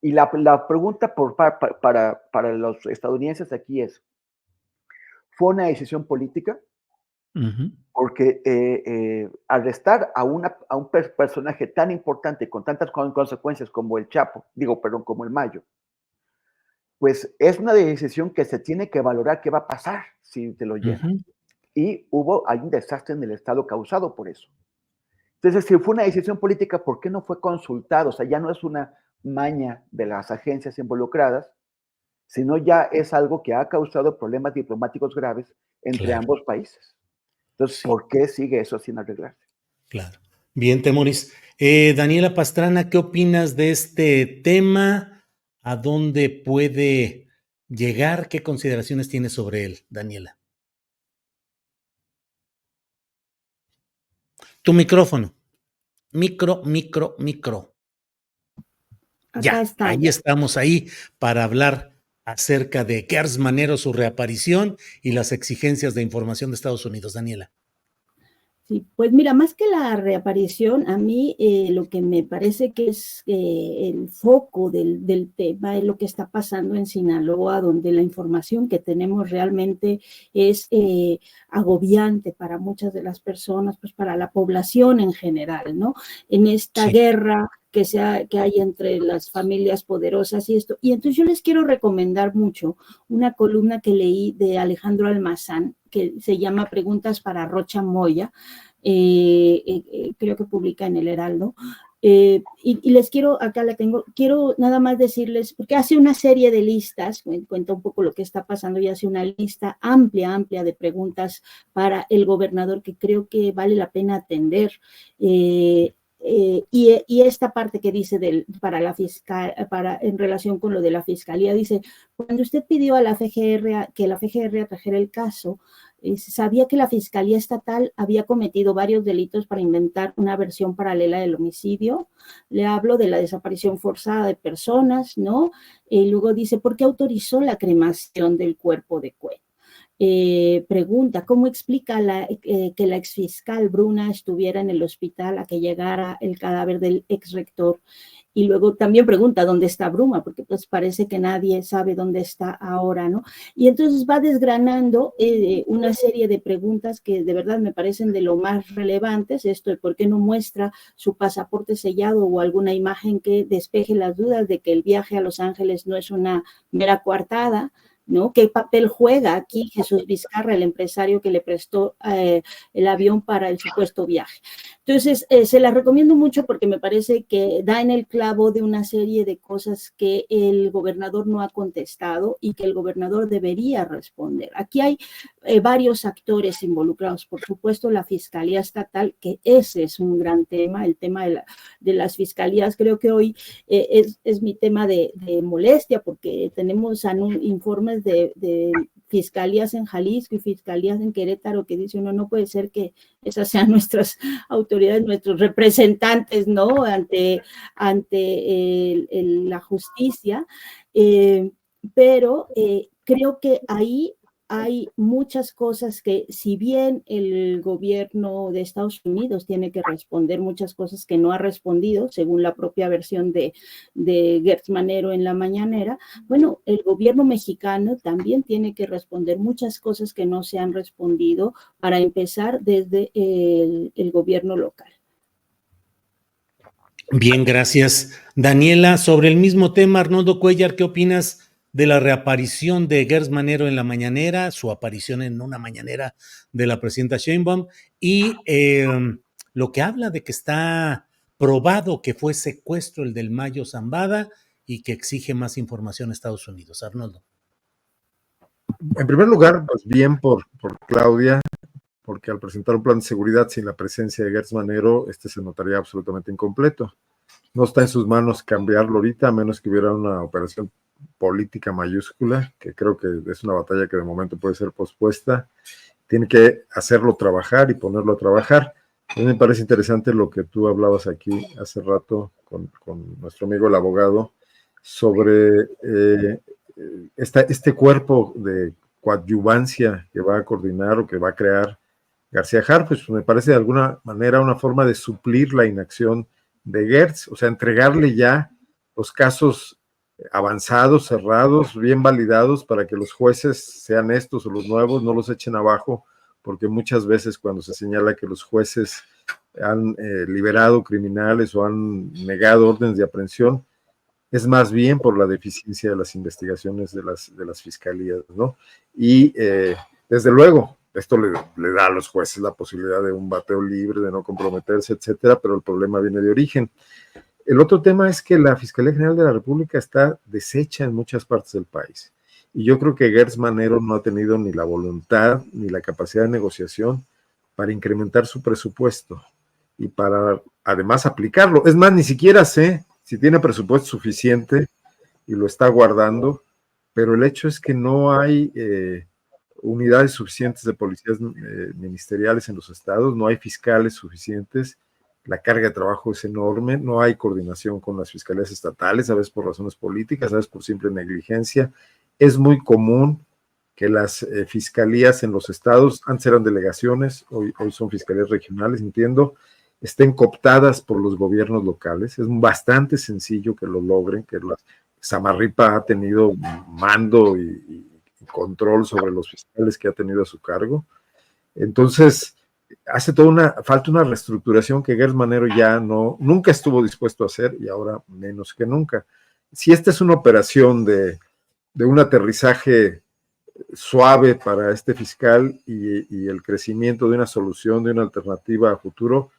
Y la pregunta para los estadounidenses aquí es, ¿fue una decisión política? Porque arrestar a un personaje tan importante con tantas consecuencias como el Chapo, como el Mayo, pues es una decisión que se tiene que valorar qué va a pasar si te lo llevan. Y hay un desastre en el Estado causado por eso. Entonces, si fue una decisión política, ¿por qué no fue consultado? O sea, ya no es una maña de las agencias involucradas, sino ya es algo que ha causado problemas diplomáticos graves entre ambos países. Entonces, ¿por qué sigue eso sin arreglarse? Claro. Bien, Temoris. Daniela Pastrana, ¿qué opinas de este tema? ¿A dónde puede llegar? ¿Qué consideraciones tienes sobre él, Daniela? Tu micrófono. Micro. Acá está. Ahí estamos ahí para hablar acerca de Gers Manero, su reaparición y las exigencias de información de Estados Unidos. Daniela. Sí, pues mira, más que la reaparición, a mí lo que me parece que es el foco del tema es lo que está pasando en Sinaloa, donde la información que tenemos realmente es agobiante para muchas de las personas, pues para la población en general, ¿no? En esta guerra que hay entre las familias poderosas y esto. Y entonces yo les quiero recomendar mucho una columna que leí de Alejandro Almazán, que se llama Preguntas para Rocha Moya, creo que publica en El Heraldo. Y les quiero, acá la tengo, quiero nada más decirles, porque hace una serie de listas, cuenta un poco lo que está pasando y hace una lista amplia de preguntas para el gobernador que creo que vale la pena atender. Y esta parte que dice en relación con lo de la fiscalía, dice, cuando usted pidió a la FGR que la FGR trajera el caso, sabía que la Fiscalía Estatal había cometido varios delitos para inventar una versión paralela del homicidio. Le hablo de la desaparición forzada de personas, ¿no? Y luego dice, ¿por qué autorizó la cremación del cuerpo de Cuen? Pregunta, ¿cómo explica que la exfiscal Bruna estuviera en el hospital a que llegara el cadáver del exrector? Y luego también pregunta dónde está Bruma, porque pues parece que nadie sabe dónde está ahora, ¿no? Y entonces va desgranando una serie de preguntas que de verdad me parecen de lo más relevantes, esto de por qué no muestra su pasaporte sellado o alguna imagen que despeje las dudas de que el viaje a Los Ángeles no es una mera coartada, ¿no? ¿Qué papel juega aquí Jesús Vizcarra, el empresario que le prestó el avión para el supuesto viaje? Entonces, se la recomiendo mucho porque me parece que da en el clavo de una serie de cosas que el gobernador no ha contestado y que el gobernador debería responder. Aquí hay varios actores involucrados, por supuesto la Fiscalía Estatal, que ese es un gran tema, el tema de las fiscalías. Creo que hoy es mi tema de molestia porque tenemos informes de fiscalías en Jalisco y fiscalías en Querétaro que dice uno, no puede ser que esas sean nuestras autoridades, nuestros representantes, ¿no? Ante la justicia, pero creo que ahí hay muchas cosas que, si bien el gobierno de Estados Unidos tiene que responder muchas cosas que no ha respondido, según la propia versión de Gertz Manero en la mañanera, bueno, el gobierno mexicano también tiene que responder muchas cosas que no se han respondido, para empezar desde el gobierno local. Bien, gracias. Daniela, sobre el mismo tema, Arnoldo Cuellar, ¿qué opinas de la reaparición de Gertz Manero en la mañanera, su aparición en una mañanera de la presidenta Sheinbaum y lo que habla de que está probado que fue secuestro el del Mayo Zambada y que exige más información a Estados Unidos? Arnoldo. En primer lugar, pues bien por Claudia, porque al presentar un plan de seguridad sin la presencia de Gertz Manero, se notaría absolutamente incompleto. No está en sus manos cambiarlo ahorita, a menos que hubiera una operación política mayúscula, que creo que es una batalla que de momento puede ser pospuesta. Tiene que hacerlo trabajar y ponerlo a trabajar. A mí me parece interesante lo que tú hablabas aquí hace rato con nuestro amigo el abogado sobre este cuerpo de coadyuvancia que va a coordinar o que va a crear García Harfuch. Pues me parece de alguna manera una forma de suplir la inacción de Gertz, o sea, entregarle ya los casos avanzados, cerrados, bien validados, para que los jueces, sean estos o los nuevos, no los echen abajo, porque muchas veces cuando se señala que los jueces han liberado criminales o han negado órdenes de aprehensión, es más bien por la deficiencia de las investigaciones de las fiscalías, ¿no? Y desde luego, esto le da a los jueces la posibilidad de un bateo libre, de no comprometerse, etcétera, pero el problema viene de origen. El otro tema es que la Fiscalía General de la República está deshecha en muchas partes del país. Y yo creo que Gertz Manero no ha tenido ni la voluntad ni la capacidad de negociación para incrementar su presupuesto y para además aplicarlo. Es más, ni siquiera sé si tiene presupuesto suficiente y lo está guardando, pero el hecho es que no hay unidades suficientes de policías ministeriales en los estados, no hay fiscales suficientes, la carga de trabajo es enorme, no hay coordinación con las fiscalías estatales, a veces por razones políticas, a veces por simple negligencia. Es muy común que las fiscalías en los estados, antes eran delegaciones, hoy son fiscalías regionales, entiendo, estén cooptadas por los gobiernos locales. Es bastante sencillo que lo logren, que Samarripa ha tenido mando y control sobre los fiscales que ha tenido a su cargo. Entonces, falta una reestructuración que Gertz Manero ya nunca estuvo dispuesto a hacer y ahora menos que nunca. Si esta es una operación de un aterrizaje suave para este fiscal y el crecimiento de una solución, de una alternativa a futuro,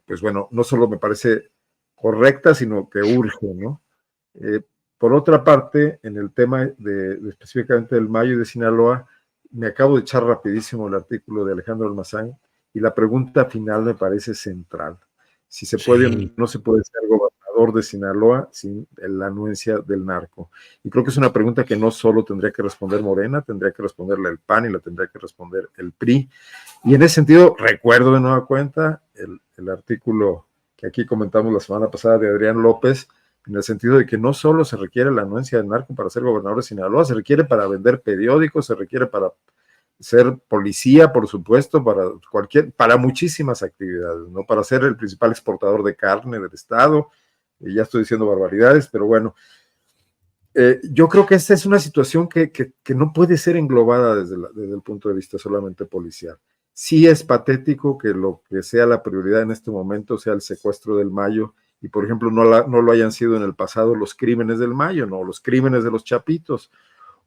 pues bueno, no solo me parece correcta, sino que urge, ¿no? Por otra parte, en el tema específicamente del Mayo y de Sinaloa, me acabo de echar rapidísimo el artículo de Alejandro Almazán y la pregunta final me parece central. Si se puede o no se puede ser gobernador de Sinaloa sin la anuencia del narco. Y creo que es una pregunta que no solo tendría que responder Morena, tendría que responderle el PAN y la tendría que responder el PRI. Y en ese sentido, recuerdo de nueva cuenta el artículo que aquí comentamos la semana pasada de Adrián López, en el sentido de que no solo se requiere la anuencia del narco para ser gobernador de Sinaloa, se requiere para vender periódicos, se requiere para ser policía, por supuesto, para muchísimas actividades, ¿no? Para ser el principal exportador de carne del estado, ya estoy diciendo barbaridades, pero bueno, yo creo que esta es una situación que no puede ser englobada desde el punto de vista solamente policial. Sí es patético que lo que sea la prioridad en este momento sea el secuestro del Mayo, y por ejemplo no lo hayan sido en el pasado los crímenes del Mayo, no, los crímenes de los Chapitos,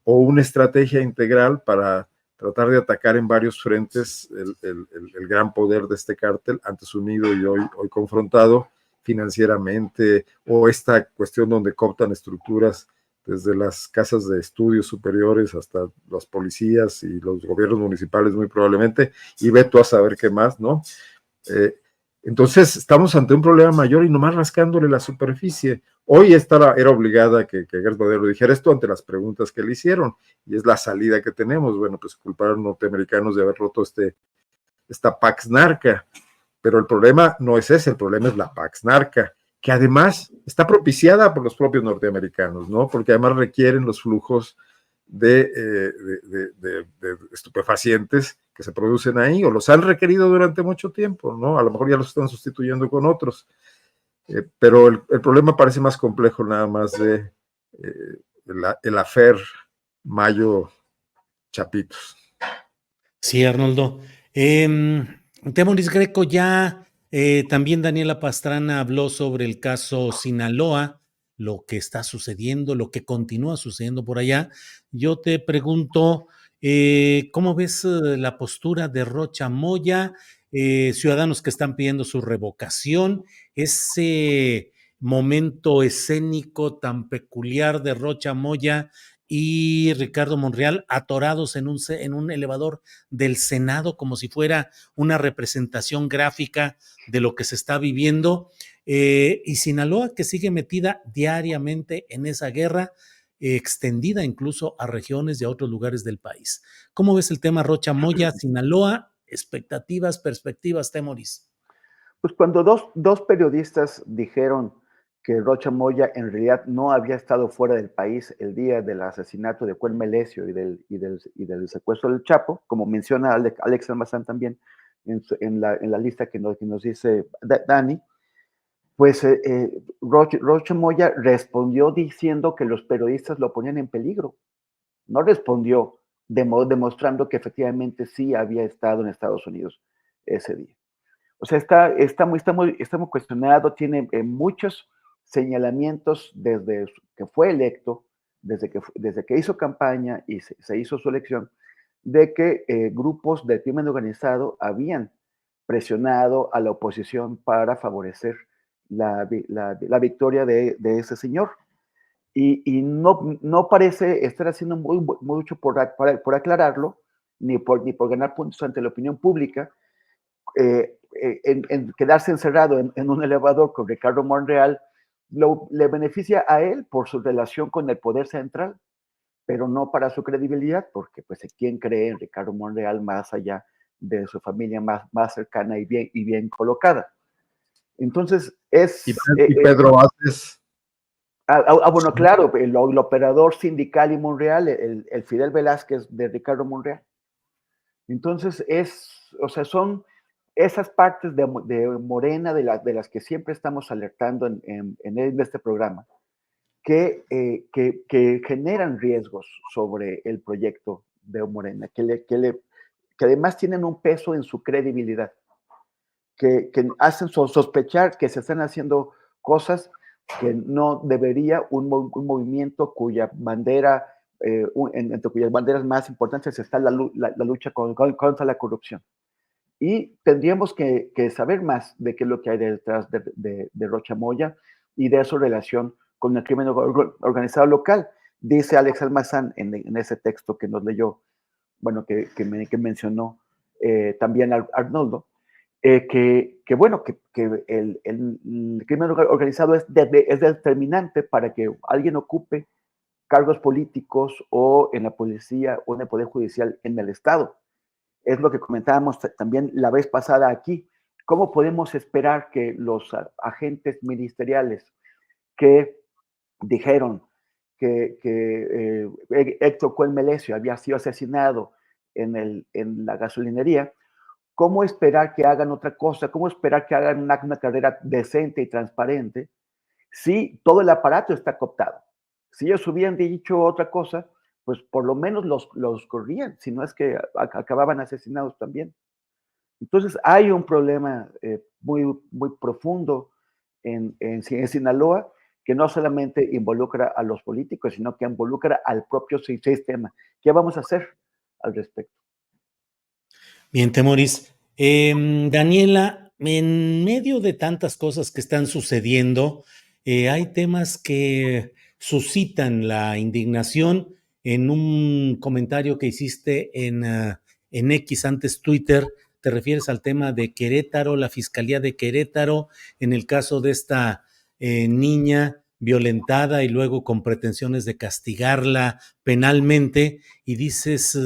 o una estrategia integral para tratar de atacar en varios frentes el gran poder de este cártel, antes unido y hoy confrontado financieramente, o esta cuestión donde cooptan estructuras desde las casas de estudios superiores hasta las policías y los gobiernos municipales muy probablemente, y ve tú a saber qué más, ¿no? Entonces estamos ante un problema mayor y nomás rascándole la superficie. Hoy era obligada que Gertz Manero dijera esto ante las preguntas que le hicieron, y es la salida que tenemos. Bueno, pues culpar a los norteamericanos de haber roto esta Pax Narca, pero el problema no es ese, el problema es la Pax Narca, que además está propiciada por los propios norteamericanos, ¿no? Porque además requieren los flujos de estupefacientes que se producen ahí, o los han requerido durante mucho tiempo, ¿no? A lo mejor ya los están sustituyendo con otros. Pero el problema parece más complejo nada más de el afer Mayo Chapitos. Sí, Arnoldo. Temoris Greco, ya también Daniela Pastrana habló sobre el caso Sinaloa, lo que está sucediendo, lo que continúa sucediendo por allá. Yo te pregunto, ¿cómo ves la postura de Rocha Moya? Ciudadanos que están pidiendo su revocación, ese momento escénico tan peculiar de Rocha Moya y Ricardo Monreal atorados en un elevador del Senado como si fuera una representación gráfica de lo que se está viviendo, y Sinaloa que sigue metida diariamente en esa guerra, extendida incluso a regiones y a otros lugares del país. ¿Cómo ves el tema Rocha Moya, Sinaloa? Expectativas, perspectivas, Temoris. Pues cuando dos periodistas dijeron que Rocha Moya en realidad no había estado fuera del país el día del asesinato de Cuen Melesio y del secuestro del Chapo, como menciona Alex Almazán también en la lista que nos dice Dani, pues Rocha Moya respondió diciendo que los periodistas lo ponían en peligro. No respondió demostrando que efectivamente sí había estado en Estados Unidos ese día. O sea, está muy cuestionado, tiene muchos señalamientos desde que fue electo, desde que hizo campaña y se hizo su elección, de que grupos del crimen organizado habían presionado a la oposición para favorecer la victoria de ese señor. Y no parece estar haciendo mucho por aclararlo, ni por ganar puntos ante la opinión pública, en quedarse encerrado en un elevador con Ricardo Monreal le beneficia a él por su relación con el poder central, pero no para su credibilidad, porque pues ¿quién cree en Ricardo Monreal más allá de su familia más cercana y bien colocada? Entonces es... Y Pedro Vázquez. Bueno, claro, el operador sindical y Monreal, el Fidel Velázquez de Ricardo Monreal. Entonces o sea, son esas partes de Morena de las que siempre estamos alertando en este programa, que generan riesgos sobre el proyecto de Morena, que además tienen un peso en su credibilidad. que hacen sospechar que se están haciendo cosas que no debería un movimiento cuya bandera, entre cuyas banderas más importantes está la lucha contra la corrupción. Y tendríamos que saber más de qué es lo que hay detrás de Rocha Moya y de su relación con el crimen organizado local. Dice Alex Almazán en ese texto que nos leyó, bueno, que mencionó también Arnoldo, que el crimen organizado es determinante para que alguien ocupe cargos políticos o en la policía o en el Poder Judicial en el Estado. Es lo que comentábamos también la vez pasada aquí. ¿Cómo podemos esperar que los agentes ministeriales que dijeron que Héctor Cuen Melesio había sido asesinado en la gasolinería, cómo esperar que hagan otra cosa, cómo esperar que hagan una carrera decente y transparente si todo el aparato está cooptado? Si ellos hubieran dicho otra cosa, pues por lo menos los corrían, si no es que acababan asesinados también. Entonces hay un problema muy, muy profundo en Sinaloa, que no solamente involucra a los políticos, sino que involucra al propio sistema. ¿Qué vamos a hacer al respecto? Bien, Temoris. Daniela, en medio de tantas cosas que están sucediendo, hay temas que suscitan la indignación. En un comentario que hiciste en X, antes Twitter, te refieres al tema de Querétaro, la Fiscalía de Querétaro, en el caso de esta niña violentada y luego con pretensiones de castigarla penalmente, y dices,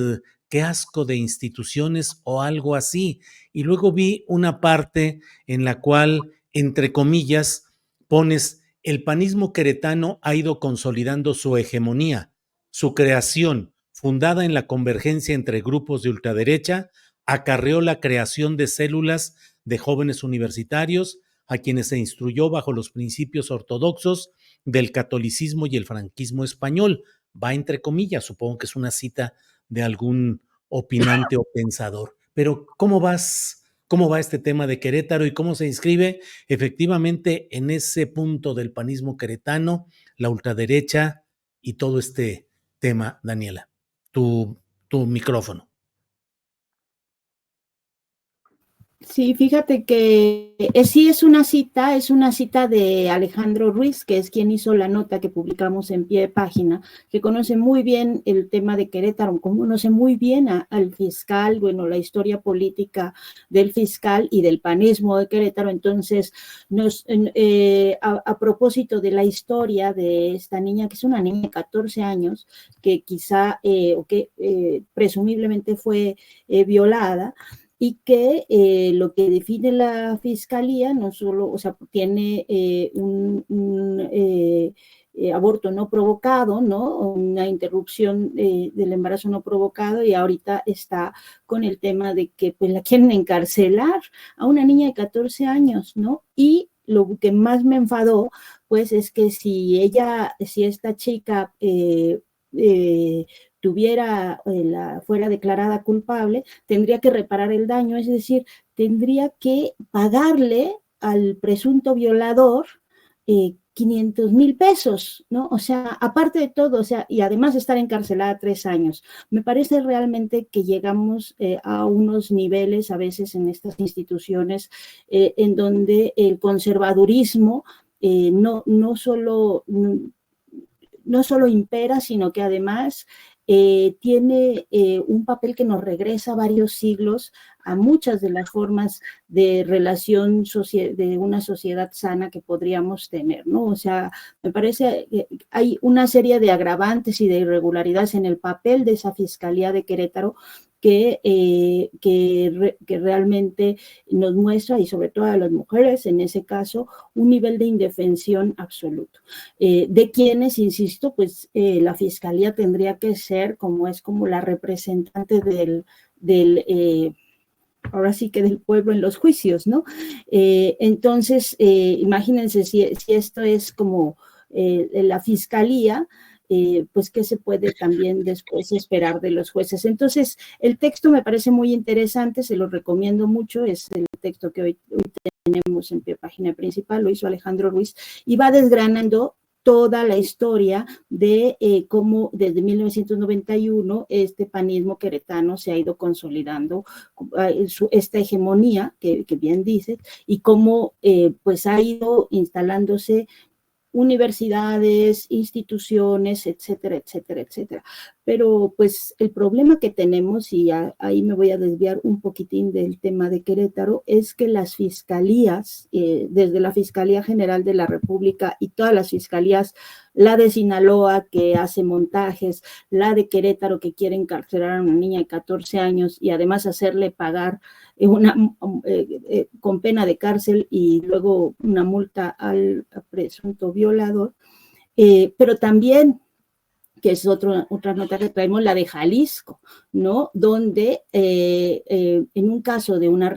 qué asco de instituciones o algo así. Y luego vi una parte en la cual, entre comillas, pones, el panismo queretano ha ido consolidando su hegemonía. Su creación, fundada en la convergencia entre grupos de ultraderecha, acarreó la creación de células de jóvenes universitarios a quienes se instruyó bajo los principios ortodoxos del catolicismo y el franquismo español. Va entre comillas, supongo que es una cita de algún opinante o pensador. Pero ¿cómo va este tema de Querétaro y cómo se inscribe efectivamente en ese punto del panismo queretano, la ultraderecha y todo este tema, Daniela? Tu micrófono. Sí, fíjate que sí es una cita de Alejandro Ruiz, que es quien hizo la nota que publicamos en pie de página, que conoce muy bien el tema de Querétaro, conoce muy bien al fiscal, bueno, la historia política del fiscal y del panismo de Querétaro. Entonces, a propósito de la historia de esta niña, que es una niña de 14 años, que quizá, presumiblemente fue violada, y que lo que define la fiscalía no solo, o sea, tiene un aborto no provocado, ¿no? Una interrupción del embarazo no provocado, y ahorita está con el tema de que pues la quieren encarcelar a una niña de 14 años, ¿no? Y lo que más me enfadó, pues, es que si esta chica fuera declarada culpable, tendría que reparar el daño, es decir, tendría que pagarle al presunto violador 500,000 pesos, ¿no? O sea, aparte de todo, o sea, y además estar encarcelada 3 años. Me parece realmente que llegamos a unos niveles a veces en estas instituciones en donde el conservadurismo no solo impera, sino que además tiene un papel que nos regresa varios siglos a muchas de las formas de relación de una sociedad sana que podríamos tener, ¿no? O sea, me parece que hay una serie de agravantes y de irregularidades en el papel de esa Fiscalía de Querétaro que realmente nos muestra, y sobre todo a las mujeres en ese caso, un nivel de indefensión absoluto. De quienes, insisto, pues la Fiscalía tendría que ser como la representante ahora sí que del pueblo en los juicios, ¿no? Entonces, imagínense si esto es como la Fiscalía, pues qué se puede también después esperar de los jueces. Entonces, el texto me parece muy interesante, se lo recomiendo mucho, es el texto que hoy tenemos en página principal, lo hizo Alejandro Ruiz, y va desgranando toda la historia de cómo desde 1991 este panismo queretano se ha ido consolidando, esta hegemonía que bien dices, y cómo pues ha ido instalándose universidades, instituciones, etcétera, etcétera, etcétera. Pero pues el problema que tenemos, y ahí me voy a desviar un poquitín del tema de Querétaro, es que las fiscalías, desde la Fiscalía General de la República y todas las fiscalías, la de Sinaloa que hace montajes, la de Querétaro que quiere encarcelar a una niña de 14 años y además hacerle pagar con pena de cárcel y luego una multa al presunto violador, pero también, que es otra nota que traemos, la de Jalisco, ¿no? Donde en un caso de una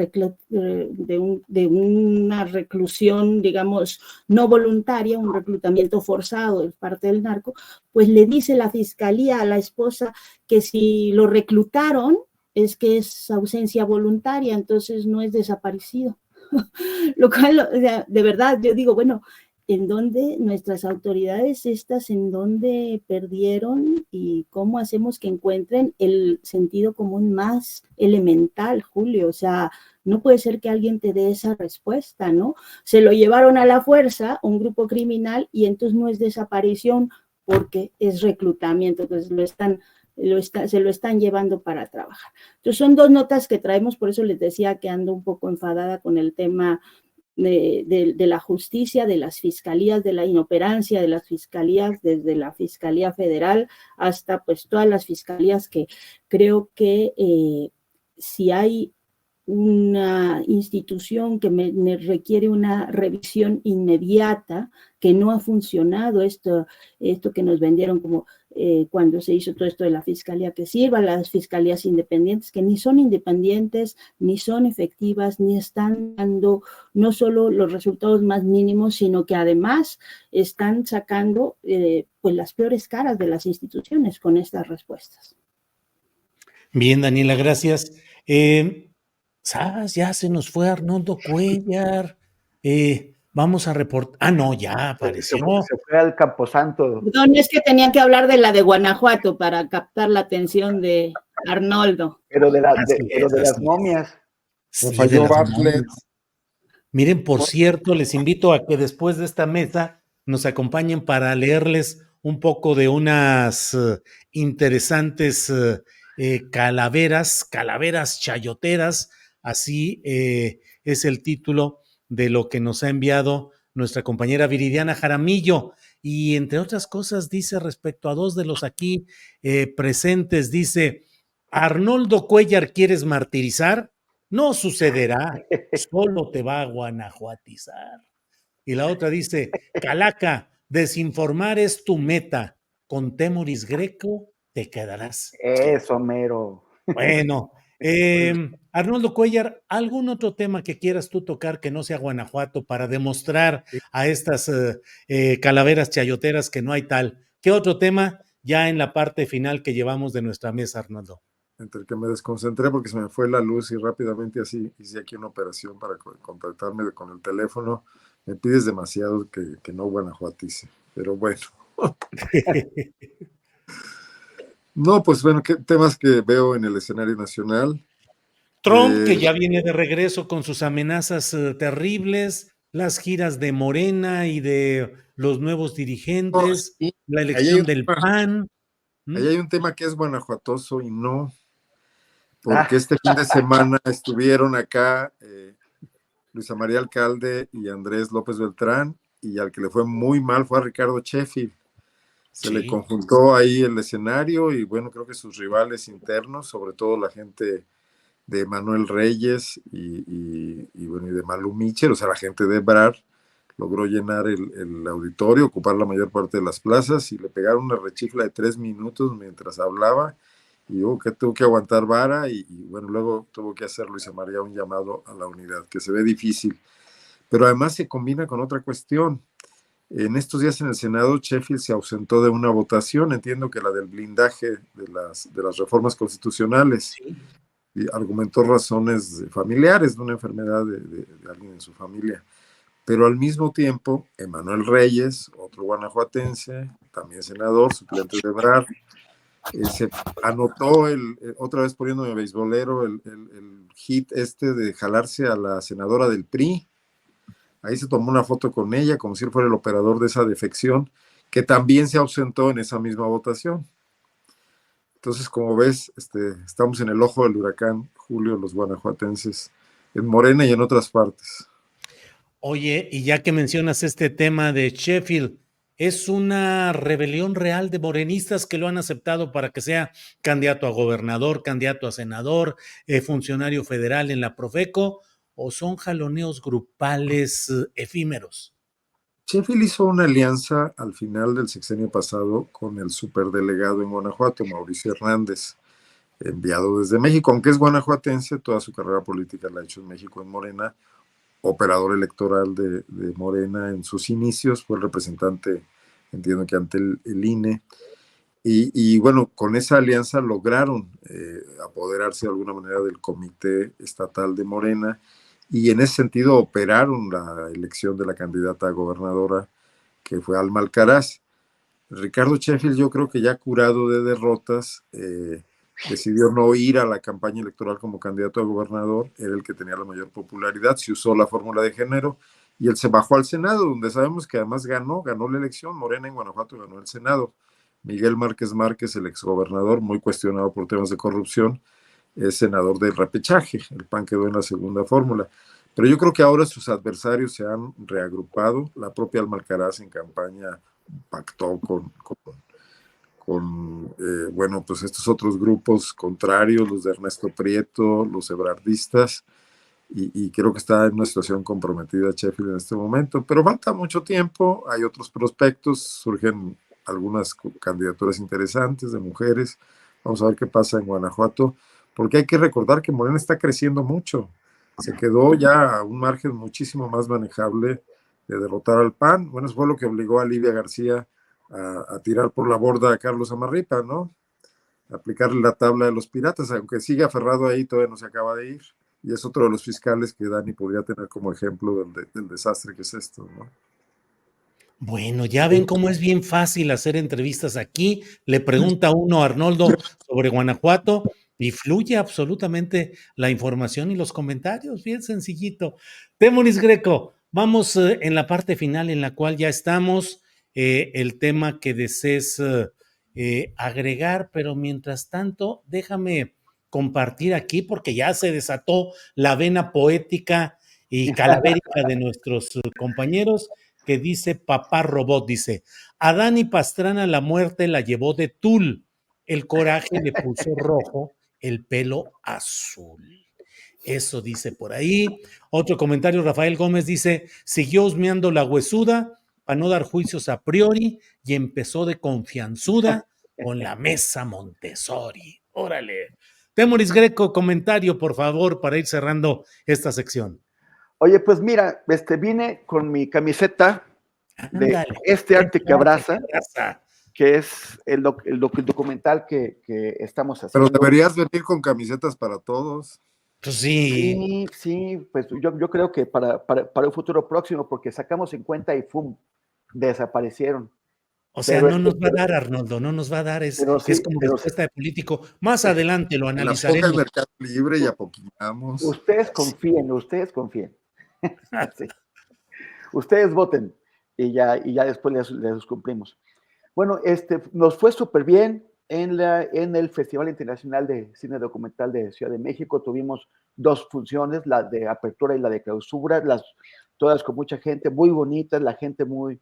reclusión, digamos, no voluntaria, un reclutamiento forzado de parte del narco, pues le dice la fiscalía a la esposa que si lo reclutaron es que es ausencia voluntaria, entonces no es desaparecido. Lo cual, o sea, de verdad, yo digo, bueno, ¿en dónde nuestras autoridades en dónde perdieron y cómo hacemos que encuentren el sentido común más elemental, Julio? O sea, no puede ser que alguien te dé esa respuesta, ¿no? Se lo llevaron a la fuerza, un grupo criminal, y entonces no es desaparición porque es reclutamiento, entonces se lo están llevando para trabajar. Entonces son dos notas que traemos, por eso les decía que ando un poco enfadada con el tema de la justicia, de las fiscalías, de la inoperancia de las fiscalías, desde la Fiscalía Federal hasta pues todas las fiscalías, que creo que si hay una institución que me requiere una revisión inmediata, que no ha funcionado esto que nos vendieron como cuando se hizo todo esto de la fiscalía, que sirva a las fiscalías independientes, que ni son independientes, ni son efectivas, ni están dando no solo los resultados más mínimos, sino que además están sacando pues las peores caras de las instituciones con estas respuestas. Bien, Daniela, gracias. ¿Sabes? Ya se nos fue Arnoldo Cuellar. Vamos a reportar. Ah, no, ya apareció. Se fue al Camposanto. Perdón, es que tenían que hablar de la de Guanajuato para captar la atención de Arnoldo. Pero de las momias. Sí, falló de las Bartlett. momias. Miren, por cierto, les invito a que después de esta mesa nos acompañen para leerles un poco de unas interesantes calaveras chayoteras, así es el título de lo que nos ha enviado nuestra compañera Viridiana Jaramillo, y entre otras cosas dice respecto a dos de los aquí presentes, dice: Arnoldo Cuellar, ¿quieres martirizar? No sucederá, solo te va a guanajuatizar. Y la otra dice: Calaca, desinformar es tu meta, con Temoris Greco te quedarás. Eso, mero. Bueno, Arnoldo Cuellar, ¿algún otro tema que quieras tú tocar que no sea Guanajuato para demostrar a estas calaveras chayoteras que no hay tal? ¿Qué otro tema ya en la parte final que llevamos de nuestra mesa, Arnoldo? Entre que me desconcentré porque se me fue la luz y rápidamente así hice aquí una operación para contactarme con el teléfono. Me pides demasiado que no guanajuatice, pero bueno. No, pues bueno, ¿qué temas que veo en el escenario nacional? Trump, que ya viene de regreso con sus amenazas terribles, las giras de Morena y de los nuevos dirigentes, sí, la elección del tema, PAN. Ahí hay un tema que es guanajuatoso y no, porque este fin de semana estuvieron acá Luisa María Alcalde y Andrés López Beltrán, y al que le fue muy mal fue a Ricardo Sheffield. Se le conjuntó ahí el escenario y bueno, creo que sus rivales internos, sobre todo la gente de Manuel Reyes y bueno, y de Malú Michel, o sea, la gente de Ebrard, logró llenar el auditorio, ocupar la mayor parte de las plazas, y le pegaron una rechifla de 3 minutos mientras hablaba, y que tuvo que aguantar vara, y bueno, luego tuvo que hacer Luisa María un llamado a la unidad, que se ve difícil, pero además se combina con otra cuestión. En estos días en el Senado, Sheffield se ausentó de una votación, entiendo que la del blindaje de las reformas constitucionales, Sí. y argumentó razones familiares de una enfermedad de alguien en su familia. Pero al mismo tiempo, Emanuel Reyes, otro guanajuatense, también senador, suplente de Ebrard, se anotó, otra vez poniéndome beisbolero, el hit de jalarse a la senadora del PRI. Ahí se tomó una foto con ella, como si él fuera el operador de esa defección, que también se ausentó en esa misma votación. Entonces, como ves, estamos en el ojo del huracán, Julio, los guanajuatenses, en Morena y en otras partes. Oye, y ya que mencionas este tema de Sheffield, ¿es una rebelión real de morenistas que lo han aceptado para que sea candidato a gobernador, candidato a senador, funcionario federal en la Profeco, o son jaloneos grupales efímeros? Sheffield hizo una alianza al final del sexenio pasado con el superdelegado en Guanajuato, Mauricio Hernández, enviado desde México, aunque es guanajuatense, toda su carrera política la ha hecho en México, en Morena, operador electoral de Morena en sus inicios, fue el representante, entiendo que ante el INE, y bueno, con esa alianza lograron apoderarse de alguna manera del comité estatal de Morena, y en ese sentido operaron la elección de la candidata a gobernadora, que fue Alma Alcaraz. Ricardo Sheffield, yo creo que ya curado de derrotas, decidió no ir a la campaña electoral como candidato a gobernador, era el que tenía la mayor popularidad, se usó la fórmula de género, y él se bajó al Senado, donde sabemos que además ganó la elección. Morena en Guanajuato ganó el Senado. Miguel Márquez Márquez, el exgobernador, muy cuestionado por temas de corrupción, es senador del repechaje. El PAN quedó en la segunda fórmula. Pero yo creo que ahora sus adversarios se han reagrupado. La propia Alma Alcaraz en campaña pactó con bueno, pues estos otros grupos contrarios, los de Ernesto Prieto, los ebrardistas, y creo que está en una situación comprometida Sheffield en este momento. Pero falta mucho tiempo, hay otros prospectos, surgen algunas candidaturas interesantes de mujeres. Vamos a ver qué pasa en Guanajuato, porque hay que recordar que Morena está creciendo mucho. Se quedó ya a un margen muchísimo más manejable de derrotar al PAN. Bueno, eso fue lo que obligó a Livia García a tirar por la borda a Carlos Amarripa, ¿no? A aplicarle la tabla de los piratas, aunque sigue aferrado ahí, todavía no se acaba de ir. Y es otro de los fiscales que Dani podría tener como ejemplo del desastre que es esto, ¿no? Bueno, ya ven cómo es bien fácil hacer entrevistas aquí. Le pregunta uno a Arnoldo sobre Guanajuato y fluye absolutamente la información y los comentarios, bien sencillito. Temoris Greco, vamos en la parte final en la cual ya estamos, el tema que desees agregar, pero mientras tanto, déjame compartir aquí porque ya se desató la vena poética y calavérica de nuestros compañeros, que dice Papá Robot, dice, a Dani Pastrana la muerte la llevó de tul, el coraje le puso rojo, el pelo azul. Eso dice por ahí. Otro comentario, Rafael Gómez dice, siguió husmeando la huesuda para no dar juicios a priori y empezó de confianzuda con la mesa Montessori. Órale. Temoris Greco, comentario, por favor, para ir cerrando esta sección. Oye, pues mira, vine con mi camiseta de Ándale, Este arte que abraza, abraza. que es el documental que estamos Pero haciendo. deberías venir con camisetas para todos. Pues sí. Sí, pues yo creo que para un futuro próximo, porque sacamos 50 y ¡fum! Desaparecieron. O sea, Pero, no nos va a dar, Arnoldo, no nos va a dar, es sí, como respuesta de político. Más adelante lo En la poca analizaremos. Mercado Libre y apoquinamos. ustedes confíen. Sí. Ustedes voten y ya después les cumplimos. Bueno, nos fue súper bien en el Festival Internacional de Cine Documental de Ciudad de México. Tuvimos 2 funciones, la de apertura y la de clausura, todas con mucha gente, muy bonitas, la gente muy,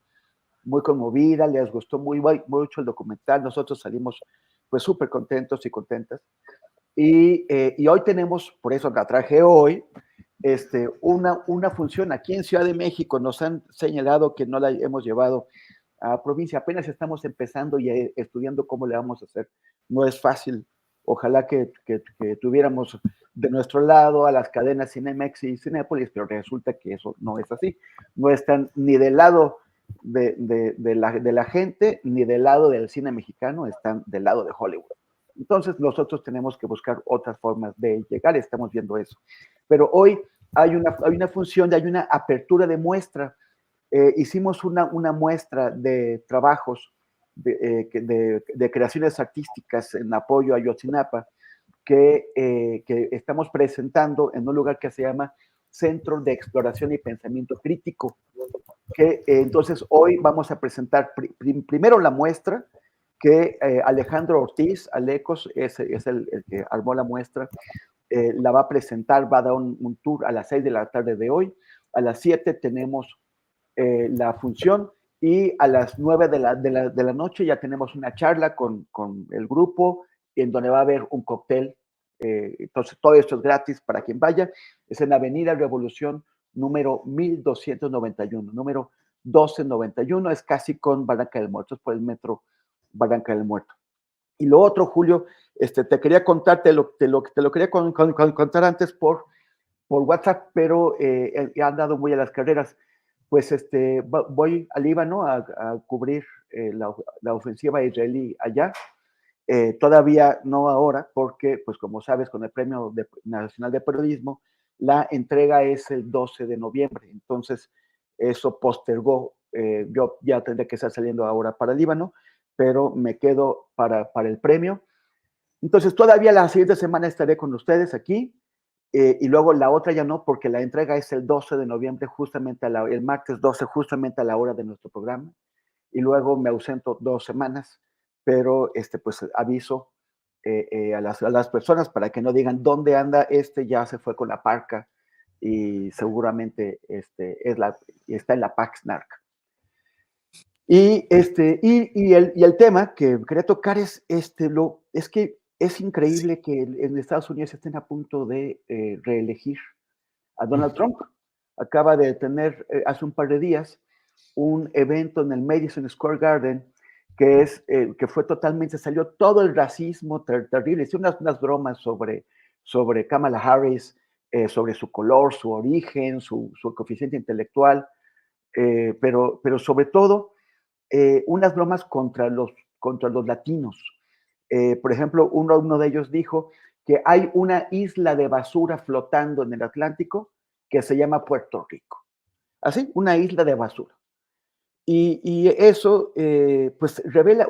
muy conmovida, les gustó mucho el documental. Nosotros salimos pues súper contentos y contentas. Y hoy tenemos, por eso la traje hoy, una función aquí en Ciudad de México. Nos han señalado que no la hemos llevado a provincia. Apenas estamos empezando y estudiando cómo le vamos a hacer. No es fácil. Ojalá que tuviéramos de nuestro lado a las cadenas Cinemex y Cinépolis, pero resulta que eso no es así. No están ni del lado de la gente ni del lado del cine mexicano, están del lado de Hollywood. Entonces nosotros tenemos que buscar otras formas de llegar, estamos viendo eso. Pero hoy hay una función, hay una apertura de muestra. Hicimos una muestra de trabajos de creaciones artísticas en apoyo a Ayotzinapa que estamos presentando en un lugar que se llama Centro de Exploración y Pensamiento Crítico. Entonces hoy vamos a presentar primero la muestra que Alejandro Ortiz, Alecos, es el que armó la muestra, la va a presentar, va a dar un tour a las 6 de la tarde de hoy. A las 7 tenemos la función y a las 9 de la noche ya tenemos una charla con el grupo en donde va a haber un cóctel. Entonces todo esto es gratis para quien vaya. Es en Avenida Revolución número 1291, número 1291, es casi con Barranca del Muerto, es por el metro Barranca del Muerto. Y lo otro, Julio, te quería contar, te lo quería contar antes por WhatsApp, pero han dado muy a las carreras. Pues voy al Líbano a cubrir la ofensiva israelí allá. Todavía no ahora, porque, pues como sabes, con el Premio Nacional de Periodismo, la entrega es el 12 de noviembre. Entonces, eso postergó. Yo ya tendré que estar saliendo ahora para el Líbano, pero me quedo para el premio. Entonces, todavía la siguiente semana estaré con ustedes aquí. Y luego la otra ya no, porque la entrega es el 12 de noviembre, justamente el martes 12, justamente a la hora de nuestro programa. Y luego me ausento 2 semanas, pero pues aviso a las personas para que no digan dónde anda, ya se fue con la parca y seguramente está en la Paxnark. Y el tema que quería tocar es que es increíble que en Estados Unidos estén a punto de reelegir a Donald Trump. Acaba de tener hace un par de días un evento en el Madison Square Garden que fue totalmente, salió todo el racismo terrible. Hizo unas bromas sobre Kamala Harris, sobre su color, su origen, su coeficiente intelectual, pero sobre todo unas bromas contra los latinos. Por ejemplo, uno de ellos dijo que hay una isla de basura flotando en el Atlántico que se llama Puerto Rico. Así, una isla de basura. Y eso, pues, revela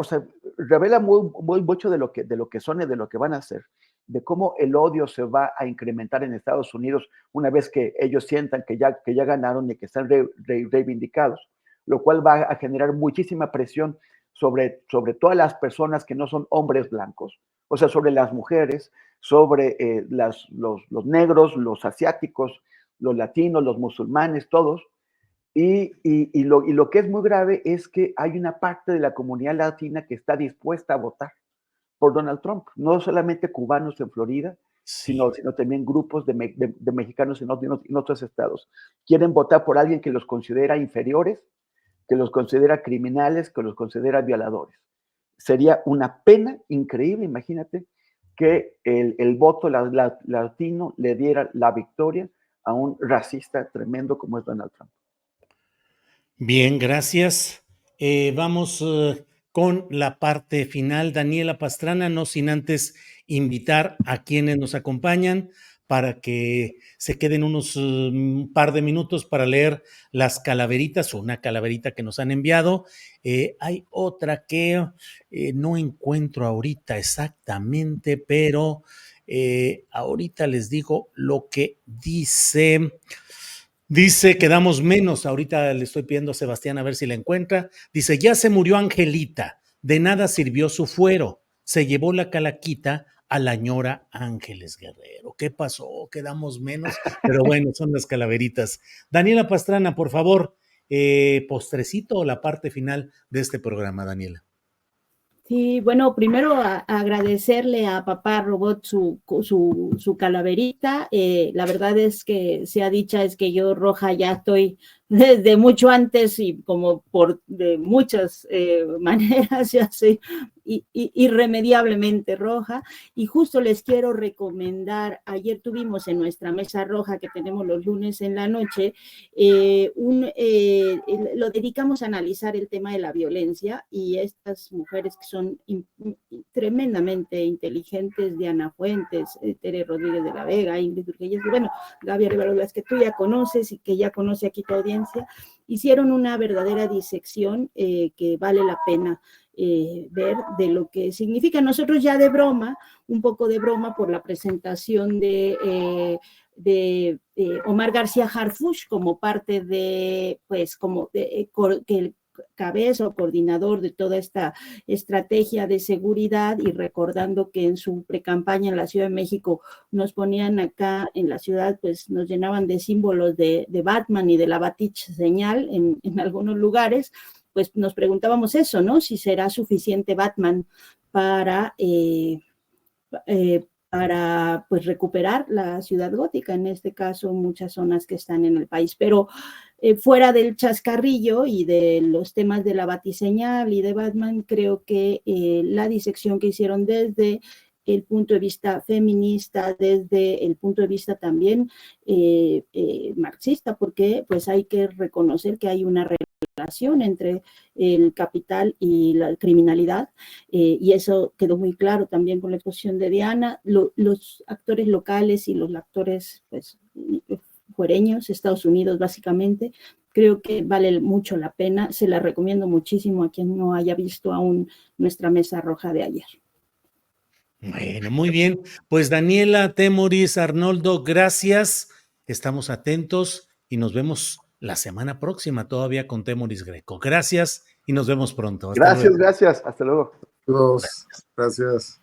mucho de lo que son y de lo que van a hacer, de cómo el odio se va a incrementar en Estados Unidos una vez que ellos sientan que ya ganaron y que están reivindicados, lo cual va a generar muchísima presión sobre todas las personas que no son hombres blancos, o sea, sobre las mujeres, sobre los negros, los asiáticos, los latinos, los musulmanes, todos. Y lo que es muy grave es que hay una parte de la comunidad latina que está dispuesta a votar por Donald Trump, no solamente cubanos en Florida, sí, sino también grupos de mexicanos en otros estados. Quieren votar por alguien que los considera inferiores, que los considera criminales, que los considera violadores. Sería una pena increíble, imagínate, que el voto latino le diera la victoria a un racista tremendo como es Donald Trump. Bien, gracias. Vamos con la parte final. Daniela Pastrana, no sin antes invitar a quienes nos acompañan para que se queden unos par de minutos para leer las calaveritas o una calaverita que nos han enviado. Hay otra que no encuentro ahorita exactamente, pero ahorita les digo lo que dice. Dice que damos menos, ahorita le estoy pidiendo a Sebastián a ver si la encuentra. Dice, ya se murió Angelita, de nada sirvió su fuero, se llevó la calaquita a la ñora Ángeles Guerrero. ¿Qué pasó? Quedamos menos, pero bueno, son las calaveritas. Daniela Pastrana, por favor, postrecito o la parte final de este programa, Daniela. Sí, bueno, primero agradecerle a Papá Robot su calaverita. La verdad es que sea dicha es que yo roja ya estoy desde mucho antes y como por de muchas maneras, ya sé, irremediablemente roja. Y justo les quiero recomendar, ayer tuvimos en nuestra mesa roja que tenemos los lunes en la noche, lo dedicamos a analizar el tema de la violencia, y estas mujeres que son tremendamente inteligentes, Diana Fuentes, Tere Rodríguez de la Vega, Ingrid Urgelles, bueno, Gaby Rivero, las que tú ya conoces y que ya conoce aquí tu audiencia, hicieron una verdadera disección que vale la pena ver de lo que significa. Nosotros ya de broma, un poco de broma por la presentación de Omar García Harfuch como parte de, pues, como de, que el cabeza o coordinador de toda esta estrategia de seguridad, y recordando que en su precampaña en la Ciudad de México nos ponían acá en la ciudad, pues nos llenaban de símbolos de Batman y de la Batich señal en algunos lugares, pues nos preguntábamos eso, ¿no? Si será suficiente Batman para pues recuperar la ciudad gótica, en este caso muchas zonas que están en el país, pero fuera del chascarrillo y de los temas de la batiseñal y de Batman, creo que la disección que hicieron desde el punto de vista feminista, desde el punto de vista también marxista, porque pues hay que reconocer que hay una relación entre el capital y la criminalidad, y eso quedó muy claro también con la exposición de Diana. Los actores locales y los actores pues fuereños, Estados Unidos básicamente, creo que vale mucho la pena, se la recomiendo muchísimo a quien no haya visto aún nuestra mesa roja de ayer. Bueno, muy bien. Pues Daniela, Temoris, Arnoldo, gracias. Estamos atentos y nos vemos la semana próxima todavía con Temoris Greco. Gracias y nos vemos pronto. Hasta luego. Gracias. Hasta luego. Gracias.